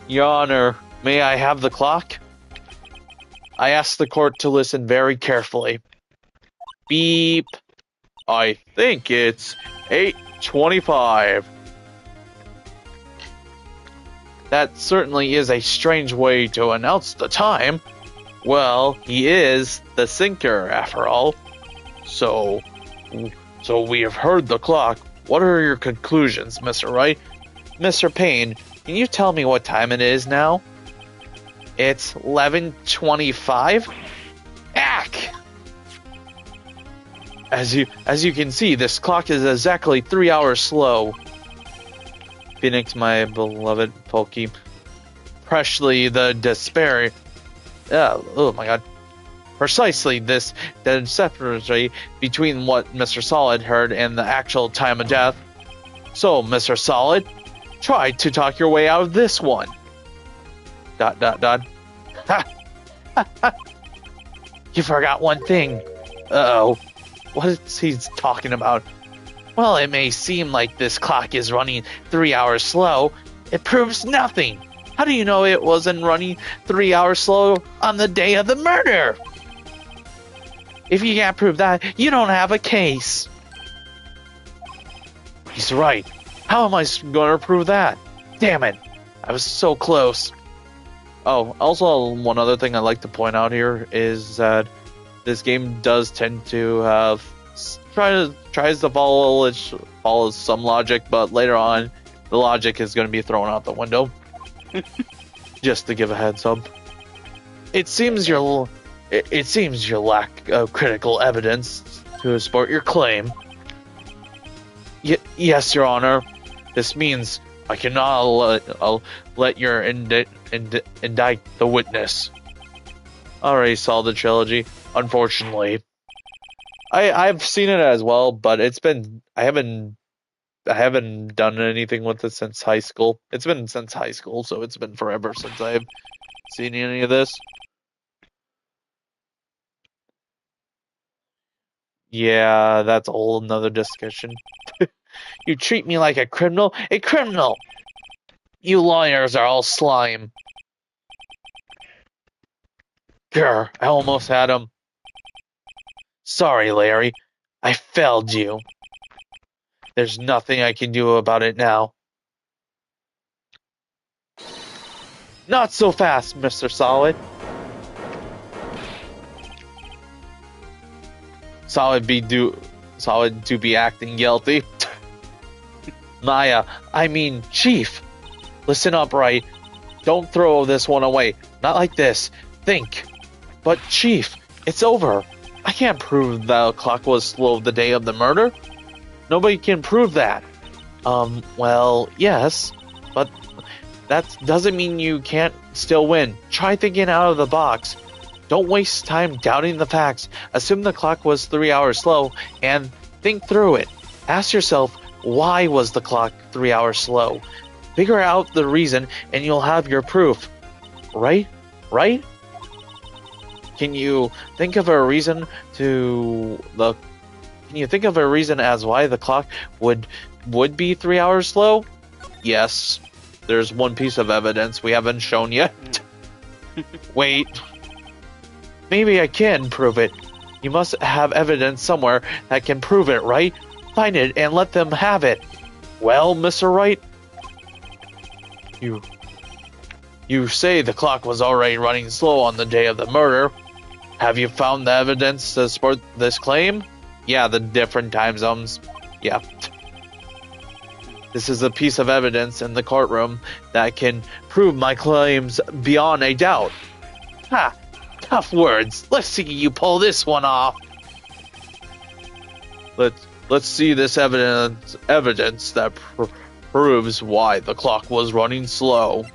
Your Honor, may I have the clock? I ask the court to listen very carefully. Beep. I think it's 8:25. That certainly is a strange way to announce the time. Well, he is the sinker, after all. So we have heard the clock. What are your conclusions, Mr. Wright? Mr. Payne, can you tell me what time it is now? It's 11:25. Ack! As you can see, this clock is exactly 3 hours slow. Phoenix, my beloved Pokey. Precisely the disparity. Oh my god. Precisely this disparity between what Mr. Solid heard and the actual time of death. So, Mr. Solid, try to talk your way out of this one. ... Ha! You forgot one thing. Uh-oh. What is he talking about? Well, it may seem like this clock is running 3 hours slow. It proves nothing. How do you know it wasn't running 3 hours slow on the day of the murder? If you can't prove that, you don't have a case. He's right. How am I going to prove that? Damn it. I was so close. Oh, also one other thing I'd like to point out here is that this game does tend to have tries to follow some logic, but later on the logic is going to be thrown out the window. Just to give a heads up. It seems your lack of critical evidence to support your claim. Yes, Your Honor. This means I cannot let your indict the witness. Already saw the trilogy, unfortunately. I've seen it as well, but I haven't done anything with it since high school. It's been since high school, so it's been forever since I've seen any of this. Yeah, that's a whole nother discussion. You treat me like a criminal? A criminal! You lawyers are all slime. Grr, I almost had him. Sorry, Larry. I failed you. There's nothing I can do about it now. Not so fast, Mr. Solid. Solid to be acting guilty. Maya, I mean Chief. Listen up, Wright. Don't throw this one away. Not like this. Think. But Chief, it's over. I can't prove the clock was slow the day of the murder. Nobody can prove that. Well, yes, but that doesn't mean you can't still win. Try thinking out of the box. Don't waste time doubting the facts. Assume the clock was 3 hours slow and think through it. Ask yourself, why was the clock 3 hours slow? Figure out the reason and you'll have your proof. Right? Right? Can you think of a reason as why the clock would be 3 hours slow? Yes. There's one piece of evidence we haven't shown yet. Wait. Maybe I can prove it. You must have evidence somewhere that can prove it, right? Find it and let them have it. Well, Mr. Wright? You say the clock was already running slow on the day of the murder. Have you found the evidence to support this claim? Yeah, the different time zones. Yeah. This is a piece of evidence in the courtroom that can prove my claims beyond a doubt. Ha! Tough words. Let's see you pull this one off. Let's see this evidence that proves why the clock was running slow.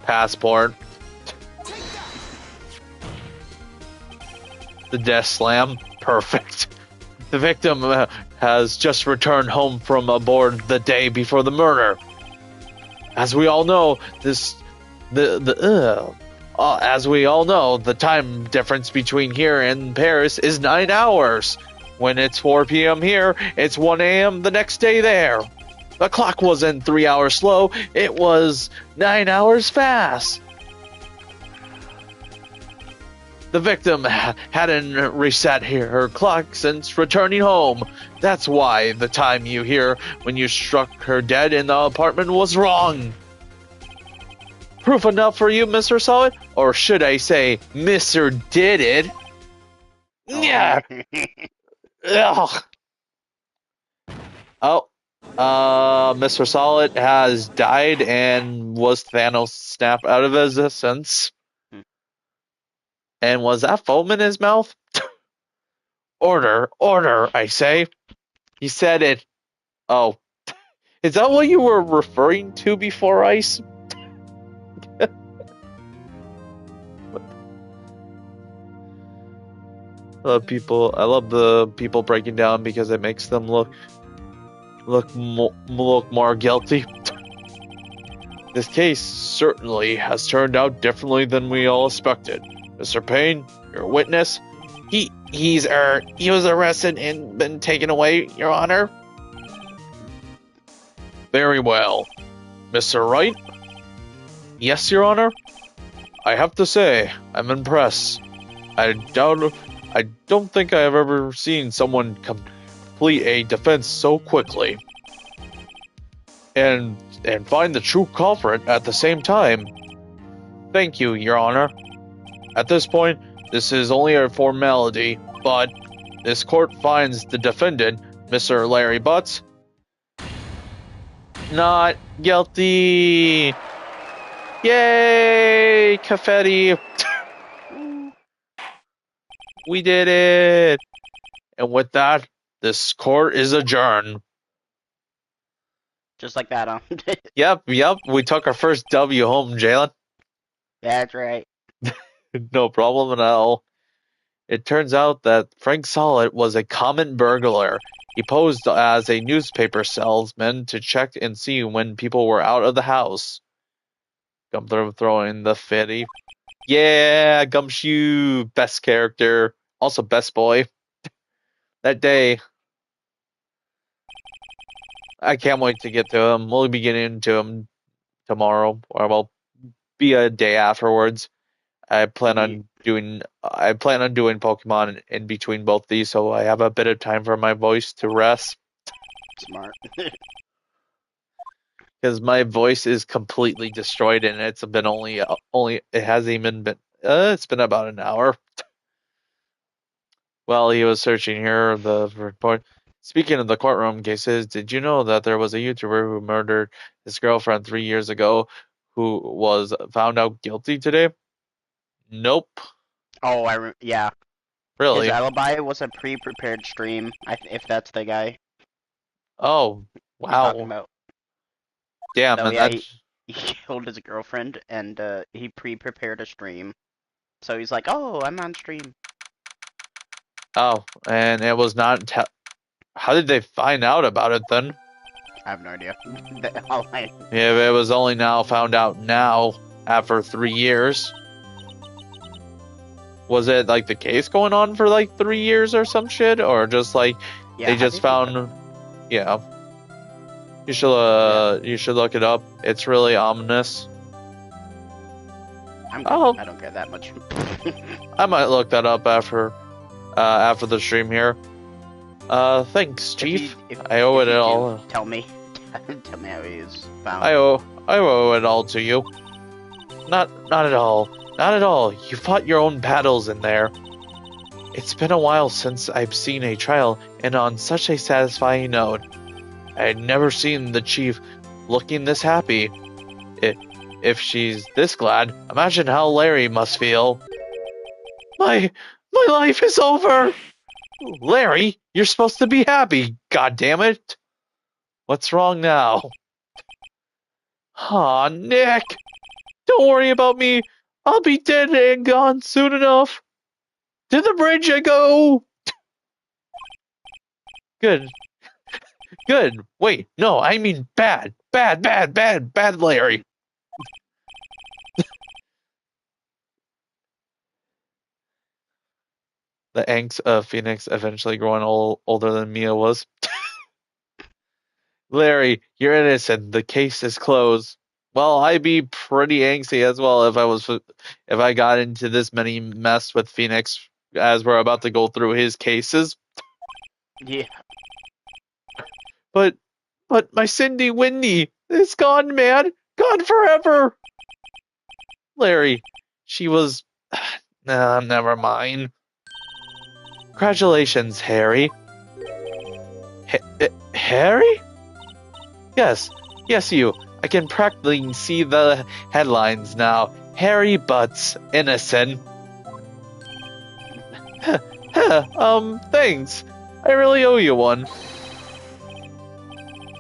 Passport. The death slam. Perfect. The victim has just returned home from aboard the day before the murder. As we all know, the time difference between here and Paris is 9 hours. When it's 4 p.m. here, it's 1 a.m. the next day there. The clock wasn't 3 hours slow, it was 9 hours fast. The victim hadn't reset her clock since returning home. That's why the time you hear when you struck her dead in the apartment was wrong. Proof enough for you, Mr. Solid? Or should I say, Mr. Did It? Yeah. Ugh. Oh. Mr. Solid has died and was Thanos snapped out of existence. And was that foam in his mouth? Order, I say. He said it. Oh. Is that what you were referring to before, Ice? I love the people breaking down because it makes them look more guilty. This case certainly has turned out differently than we all expected. Mr. Payne, your witness, he was arrested and been taken away, Your Honor. Very well. Mr. Wright? Yes, Your Honor. I have to say, I'm impressed. I don't think I have ever seen someone complete a defense so quickly. And find the true culprit at the same time. Thank you, Your Honor. At this point, this is only a formality, but this court finds the defendant, Mr. Larry Butts, not guilty. Yay! Confetti! We did it! And with that, this court is adjourned. Just like that, huh? Yep. We took our first W home, Jalen. That's right. No problem at all. It turns out that Frank Solid was a common burglar. He posed as a newspaper salesman to check and see when people were out of the house. Gumthrow throwing the fitty. Yeah, Gumshoe, best character. Also best boy. That day. I can't wait to get to him. We'll be getting into him tomorrow, or will be a day afterwards. I plan on doing Pokemon in between both these, so I have a bit of time for my voice to rest. Smart. Because my voice is completely destroyed, and it's been only it hasn't even been it's been about an hour. Well, he was searching here the report. Speaking of the courtroom cases, did you know that there was a YouTuber who murdered his girlfriend 3 years ago, who was found out guilty today? Nope. Oh, yeah. Really? His alibi was a pre-prepared stream, if that's the guy. Oh, you're talking wow. about. Damn, So and yeah, that's he killed his girlfriend, and he pre-prepared a stream. So he's like, "Oh, I'm on stream." oh, and it was not. How did they find out about it then? I have no idea. Yeah, it was only now found out now after 3 years. Was it like the case going on for like 3 years or some shit, or just like Yeah, they just found? Yeah. You should look it up. It's really ominous. I don't care that much. I might look that up after the stream here. Thanks, Chief. I owe it all. Tell me how he is found. I owe it all to you. Not at all. Not at all. You fought your own battles in there. It's been a while since I've seen a trial, and on such a satisfying note. I had never seen the chief looking this happy. If she's this glad, imagine how Larry must feel. My life is over! Larry, you're supposed to be happy, god damn it! What's wrong now? Aw, Nick! Don't worry about me. I'll be dead and gone soon enough. To the bridge I go! Good. Wait, no, I mean bad. Bad Larry. The angst of Phoenix eventually growing older than Mia was. Larry, you're innocent. The case is closed. Well, I'd be pretty angsty as well if I got into this many mess with Phoenix as we're about to go through his cases. Yeah. But my Cindy Windy is gone, man. Gone forever. Larry, she was... Nah, never mind. Congratulations, Harry. Harry? Yes, you. I can practically see the headlines now. Harry Butts, innocent. Thanks. I really owe you one.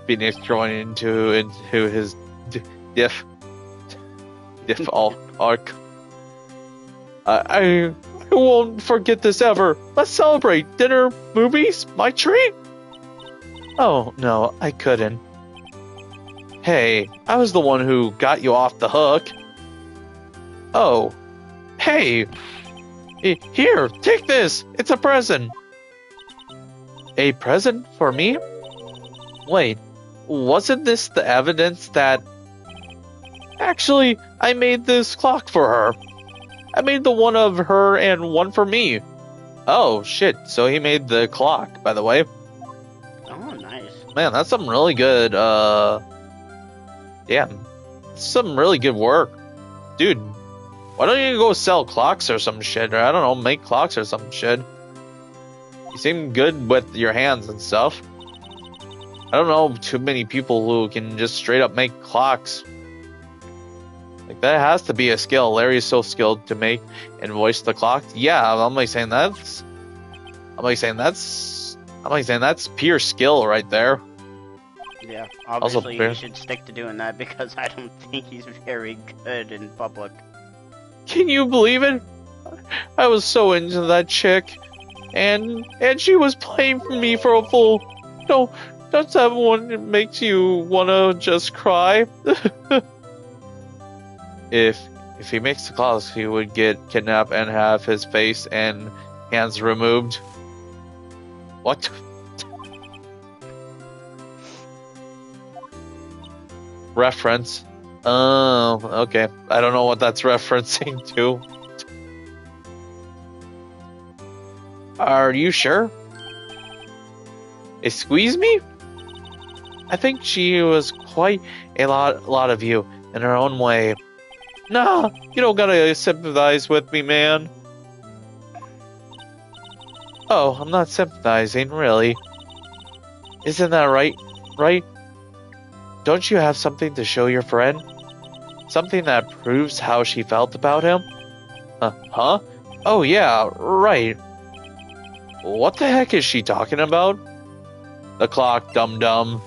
Phoenix drawing into his diff arc. I won't forget this ever. Let's celebrate. Dinner, movies, my treat. Oh no, I couldn't. Hey, I was the one who got you off the hook. Oh, hey. Here, take this. It's a present. A present for me? Wait, wasn't this the evidence that... Actually, I made this clock for her. I made the one of her and one for me. Oh, shit. So he made the clock, by the way. Oh, nice. Man, that's some really good, damn. Some really good work. Dude, why don't you go sell clocks or some shit? Or I don't know, make clocks or some shit. You seem good with your hands and stuff. I don't know too many people who can just straight up make clocks. Like, that has to be a skill. Larry's so skilled to make and voice the clock. Yeah, I'm like saying that's pure skill right there. Yeah, Also, obviously he should stick to doing that because I don't think he's very good in public. Can you believe it? I was so into that chick, and she was playing for me for a fool. No, does that one makes you wanna just cry? If he makes the calls, he would get kidnapped and have his face and hands removed. What? Reference. Oh, okay. I don't know what that's referencing to. Are you sure? Excuse me? I think she was quite a lot of you in her own way. Nah, you don't gotta sympathize with me, man. Oh, I'm not sympathizing, really. Isn't that right? Right? Don't you have something to show your friend? Something that proves how she felt about him? Huh? Oh yeah, right. What the heck is she talking about? The clock, dum-dum.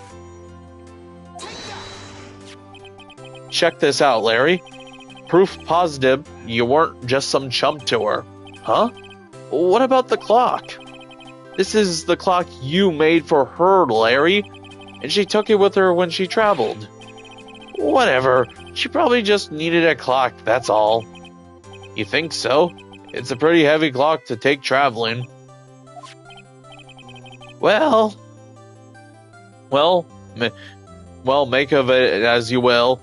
Check this out, Larry. Proof positive you weren't just some chump to her. Huh? What about the clock? This is the clock you made for her, Larry. And she took it with her when she traveled. Whatever. She probably just needed a clock, that's all. You think so? It's a pretty heavy clock to take traveling. Well, make of it as you will.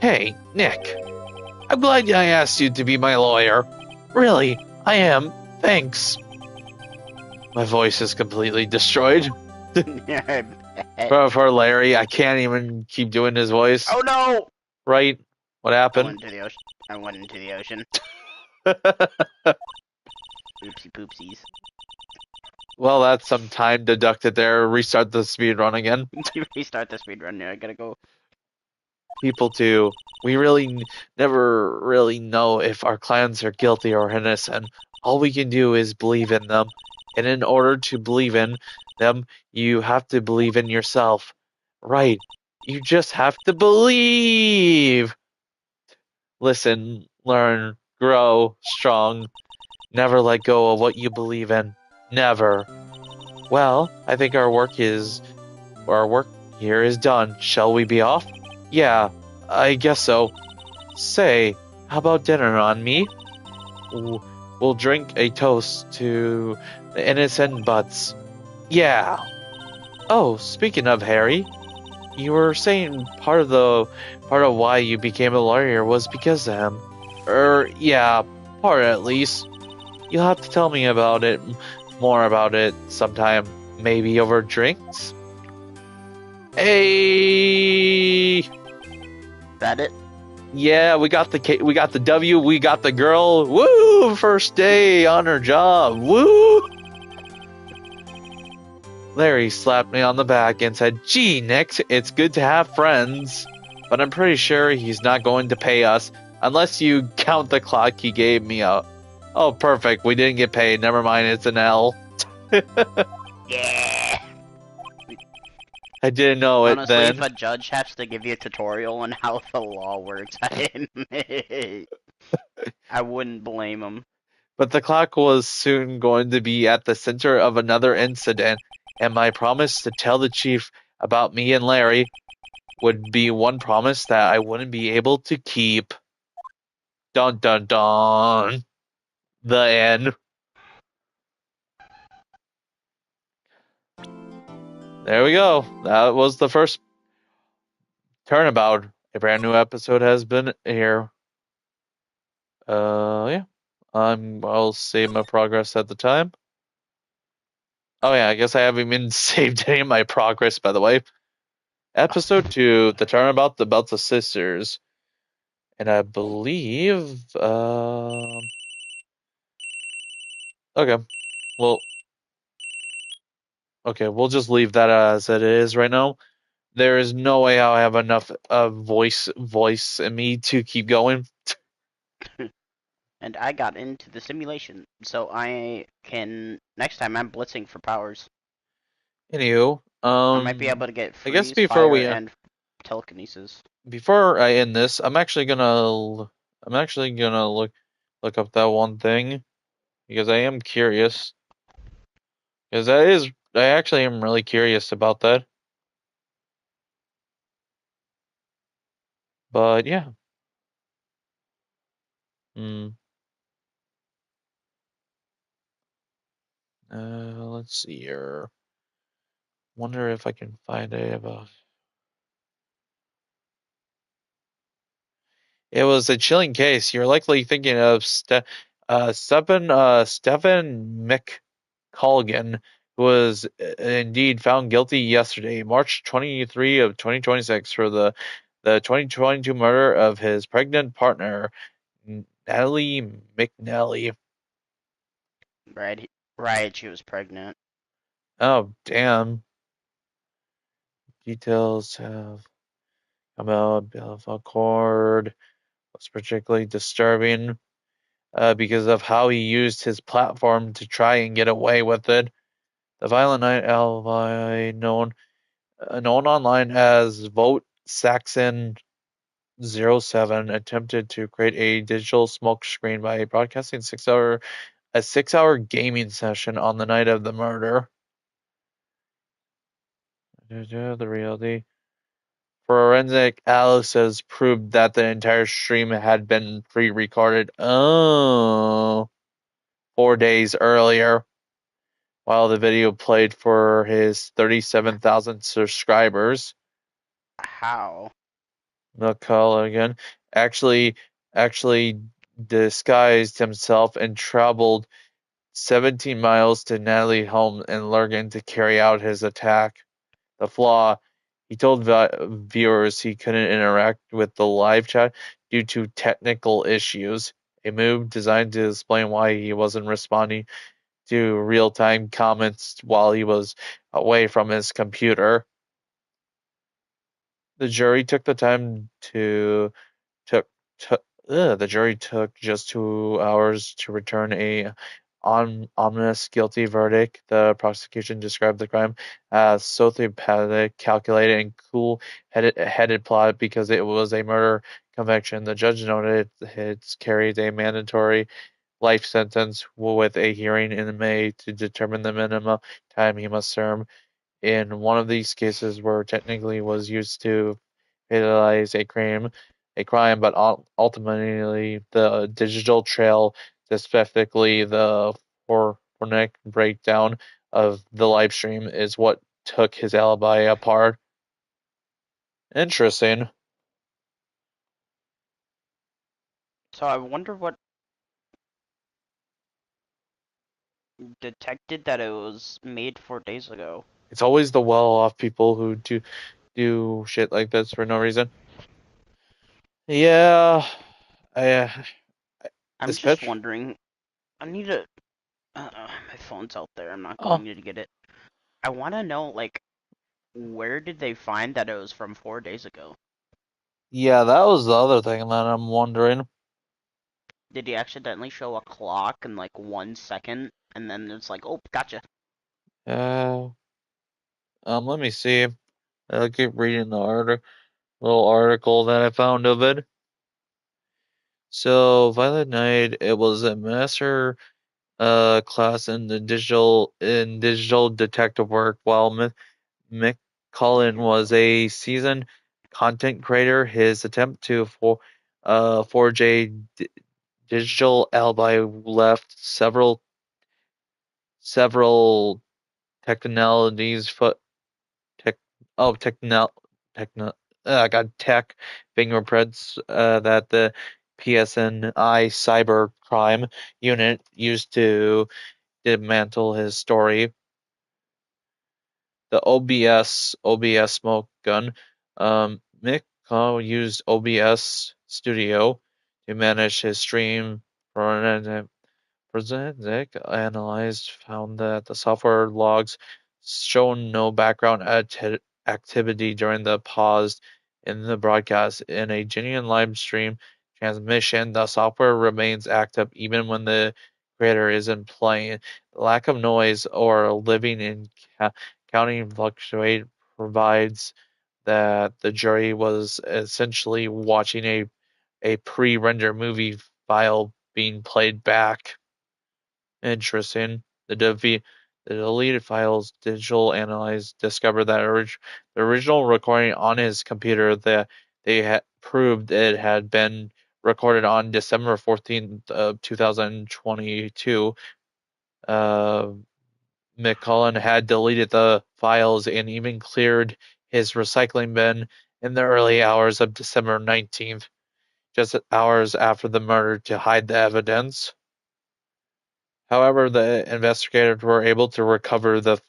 Hey, Nick. I'm glad I asked you to be my lawyer. Really, I am. Thanks. My voice is completely destroyed. For Larry, I can't even keep doing his voice. Oh no! Right? What happened? I went into the ocean. Oopsie poopsies. Well, that's some time deducted there. Restart the speed run again. Restart the speed run. I gotta go. People too. We really never really know if our clients are guilty or innocent. All we can do is believe in them. And in order to believe in them, you have to believe in yourself. Right. You just have to believe. Listen, learn, grow, strong. Never let go of what you believe in. Never. Well, I think our work here is done. Shall we be off? Yeah, I guess so. Say, how about dinner on me? We'll drink a toast to the innocent butts. Yeah. Oh, speaking of Harry, you were saying part of why you became a lawyer was because of him. Yeah, part at least. You'll have to tell me more about it sometime. Maybe over drinks? Hey! That it? Yeah, we got the W, we got the girl. Woo! First day on her job. Woo! Larry slapped me on the back and said, "Gee, Nick, it's good to have friends. But I'm pretty sure he's not going to pay us unless you count the clock he gave me out." Oh, perfect. We didn't get paid. Never mind, it's an L. Yeah. I didn't know it Honestly, then. if a judge has to give you a tutorial on how the law works, I wouldn't blame him. But the clock was soon going to be at the center of another incident, and my promise to tell the chief about me and Larry would be one promise that I wouldn't be able to keep. Dun dun dun. The end. There we go. That was the first Turnabout, A brand new episode has been here. Yeah. I'll save my progress at the time. Oh yeah, I guess I haven't even saved any of my progress, by the way. Episode 2, The Turnabout, The Belts of Sisters. And I believe, okay, well, okay, we'll just leave that as it is right now. There is no way I have enough voice in me to keep going. And I got into the simulation, so I can next time I'm blitzing for powers. Anywho, I might be able to get I guess freeze, fire, and telekinesis. before I end this, I'm actually gonna look up that one thing because I am curious. Because I actually am really curious about that. But yeah. Hmm. Let's see here. Wonder if I can find a. It was a chilling case. You're likely thinking of Stephen McColgan, who was indeed found guilty yesterday, March 23 of 2026, for the 2022 murder of his pregnant partner, Natalie McNally. Right, she was pregnant. Oh, damn. Details have come out of Accord. Was particularly disturbing because of how he used his platform to try and get away with it. The violent night ally, known online as Vote Saxon 07, attempted to create a digital smokescreen by broadcasting a 6-hour gaming session on the night of the murder. The reality. Forensic analysis proved that the entire stream had been pre-recorded 4 days earlier, while the video played for his 37,000 subscribers. How? McCullough actually disguised himself and traveled 17 miles to Natalie's home in Lurgan to carry out his attack. The flaw: he told viewers he couldn't interact with the live chat due to technical issues, a move designed to explain why he wasn't responding to real-time comments while he was away from his computer. The jury took the jury took just 2 hours to return a ominous guilty verdict. The prosecution described the crime as sociopathic, calculated, and cool-headed plot because it was a murder conviction. The judge noted it carries a mandatory life sentence with a hearing in May to determine the minimum time he must serve. In one of these cases where technically was used to fatalize a crime, but ultimately the digital trail, specifically the phonic breakdown of the live stream, is what took his alibi apart. Interesting. So I wonder what detected that it was made 4 days ago. It's always the well-off people who do shit like this for no reason. Yeah, I'm just especially. wondering. I need to. My phone's out there. I'm not Oh, going to get it. I want to know, like, where did they find that it was from 4 days ago? yeah, that was the other thing that I'm wondering. Did he accidentally show a clock in like 1 second, and then it's like, oh, gotcha. Uh, let me see. I'll keep reading the little article that I found of it. So, Violet Knight, it was a master class in digital detective work, while Mick Cullen was a seasoned content creator. His attempt to forge a digital alibi left several technologies foot tech oh techno techno got tech fingerprints that the PSNI cybercrime unit used to dismantle his story. The OBS smoke gun. Mick used OBS Studio to manage his stream. Forensic analyst found that the software logs shown no background activity during the pause in the broadcast. In a genuine live stream transmission, the software remains active even when the creator isn't playing. The lack of noise or living in counting fluctuate provides that the jury was essentially watching a pre-rendered movie file being played back. Interesting. The deleted files digital analyze discovered that the original recording on his computer that they had proved it had been recorded on December 14th of 2022. McCullen had deleted the files and even cleared his recycling bin in the early hours of December 19th, just hours after the murder, to hide the evidence. However, the investigators were able to recover the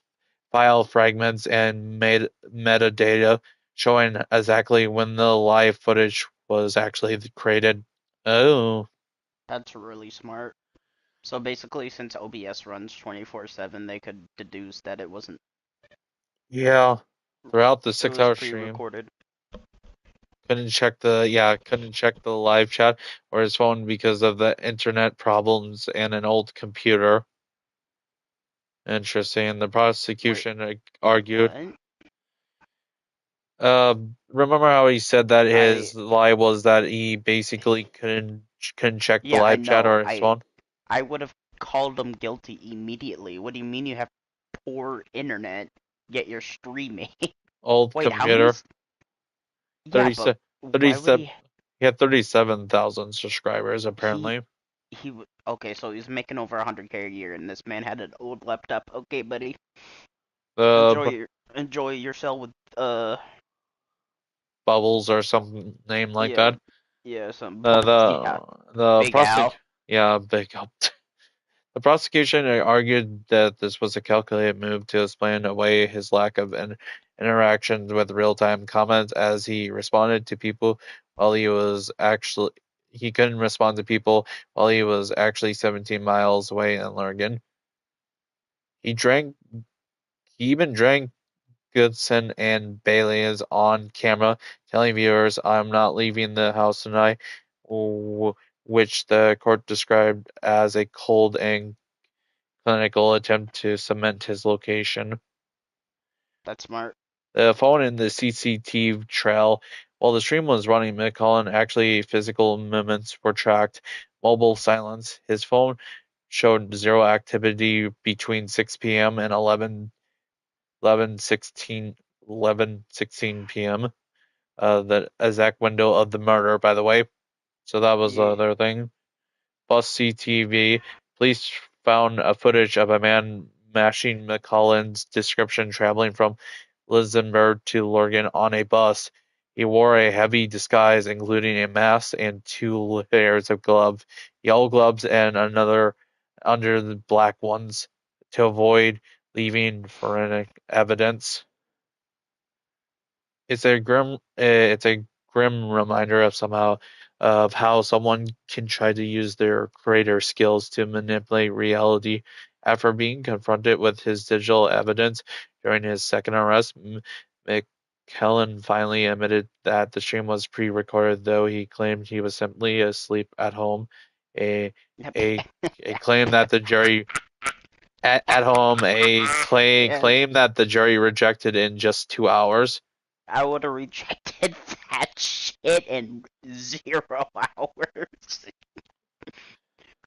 file fragments and metadata showing exactly when the live footage was actually created. Oh. That's really smart. So basically, since OBS runs 24/7, they could deduce that it wasn't. Yeah. Throughout the It was 6-hour stream. pre-recorded. Couldn't check the live chat or his phone because of the internet problems and an old computer. Interesting. The prosecution argued. What? Remember how he said that his lie was that he basically couldn't check the Yeah, I live chat know. or his phone? I would have called him guilty immediately. What do you mean you have poor internet, yet you're streaming? Old Wait, how many? computer. Yeah, but why would he? He had 37,000 subscribers apparently. Okay, so he's making over 100K a year, and this man had an old laptop. Okay, buddy. Enjoy yourself with Bubbles or some name like yeah, that. yeah, some yeah. The Big Al. Yeah, Big Al. The prosecution argued that this was a calculated move to explain away his lack of interactions with real-time comments, as he responded to people while he couldn't respond to people while he was actually 17 miles away in Lurgan. He even drank Goodson and Bailey is on camera telling viewers, "I'm not leaving the house tonight," which the court described as a cold and clinical attempt to cement his location. That's smart. The phone in the CCTV trail, while the stream was running, McCullen actually physical movements were tracked. Mobile silence. His phone showed zero activity between 6 p.m. and 11:16 p.m. The exact window of the murder, by the way. So that was the other thing. Plus CTV, police found a footage of a man matching McCullen's description traveling from Luxembourg to Lurgan on a bus. He wore a heavy disguise, including a mask and 2 layers of gloves, yellow gloves and another under the black ones, to avoid leaving forensic evidence. It's a grim reminder of how someone can try to use their creator skills to manipulate reality. After being confronted with his digital evidence during his second arrest, McKellen finally admitted that the stream was pre-recorded, though he claimed he was simply asleep at home. A claim that the jury at home claim that the jury rejected in just 2 hours. I would have rejected that shit in 0 hours.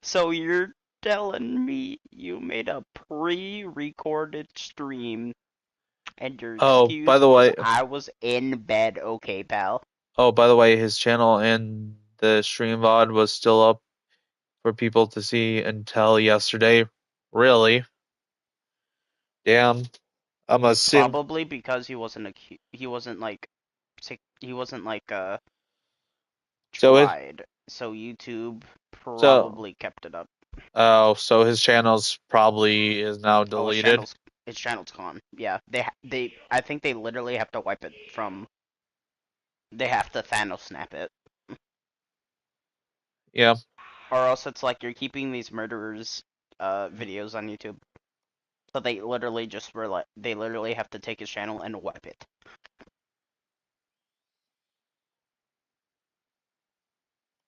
So you're telling me you made a pre-recorded stream and your excuse was I was in bed, okay, pal? Oh, by the way, his channel and the stream VOD was still up for people to see until yesterday. Really? Damn. I'm assuming. Probably because he wasn't like He wasn't like So it tried. So YouTube so probably kept it up. so his channel's probably is now Oh, deleted. his channel's gone. Yeah, I think they literally have to wipe it from. They have to Thanos snap it, Yeah. or else it's like you're keeping these murderers' videos on YouTube. So they literally they literally have to take his channel and wipe it.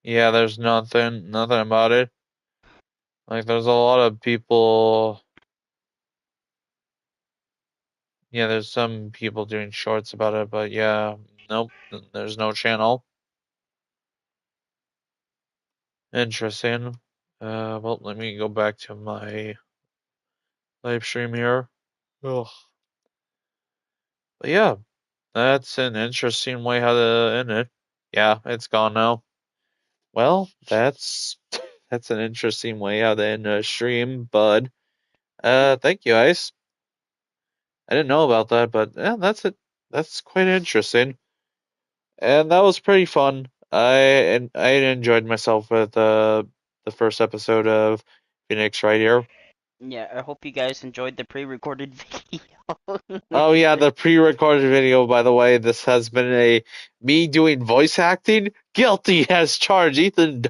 Yeah, there's nothing about it. Like there's a lot of people. Yeah, there's some people doing shorts about it, but yeah, nope, there's no channel. Interesting. Well, let me go back to my live stream here. Ugh. But yeah, that's an interesting way how to end it. Yeah, it's gone now. Well, that's an interesting way how to end a stream, bud. Thank you, Ice. I didn't know about that, but yeah, that's it. That's quite interesting. And that was pretty fun. I enjoyed myself with the first episode of Phoenix right here. Yeah, I hope you guys enjoyed the pre-recorded video. Oh yeah, the pre-recorded video. By the way, this has been a me doing voice acting. Guilty as charged. Ethan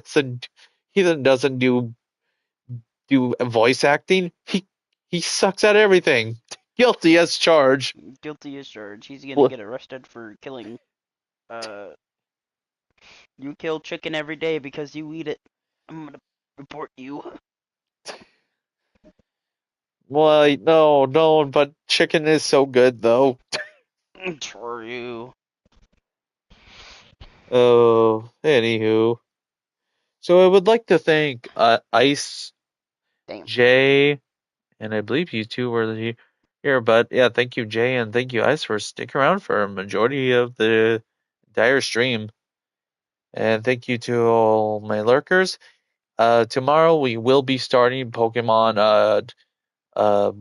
doesn't do voice acting. He sucks at everything. Guilty as charged. Guilty as charged. He's gonna get arrested for killing. Uh, you kill chicken every day because you eat it. I'm gonna report you. Well, no, but chicken is so good though. True. Oh, anywho. So I would like to thank Ice, Damn. Jay, and I believe you two were here, but yeah, thank you, Jay, and thank you, Ice, for sticking around for a majority of the entire stream. And thank you to all my lurkers. Tomorrow we will be starting Pokemon uh,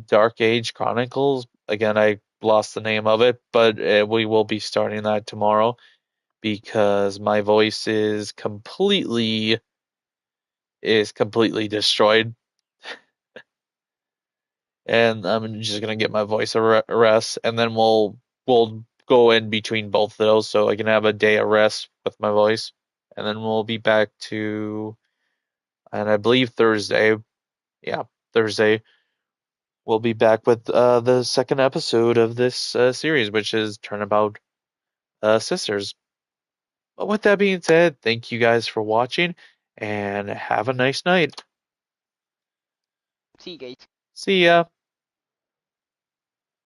Dark Age Chronicles. Again, I lost the name of it, but we will be starting that tomorrow because my voice is completely destroyed, and I'm just gonna get my voice a rest, and then we'll go in between both of those, so I can have a day of rest with my voice, and then we'll be back to, and I believe Thursday, yeah, Thursday, we'll be back with the second episode of this series, which is Turnabout Sisters. But with that being said, thank you guys for watching, and have a nice night. See you guys. See ya.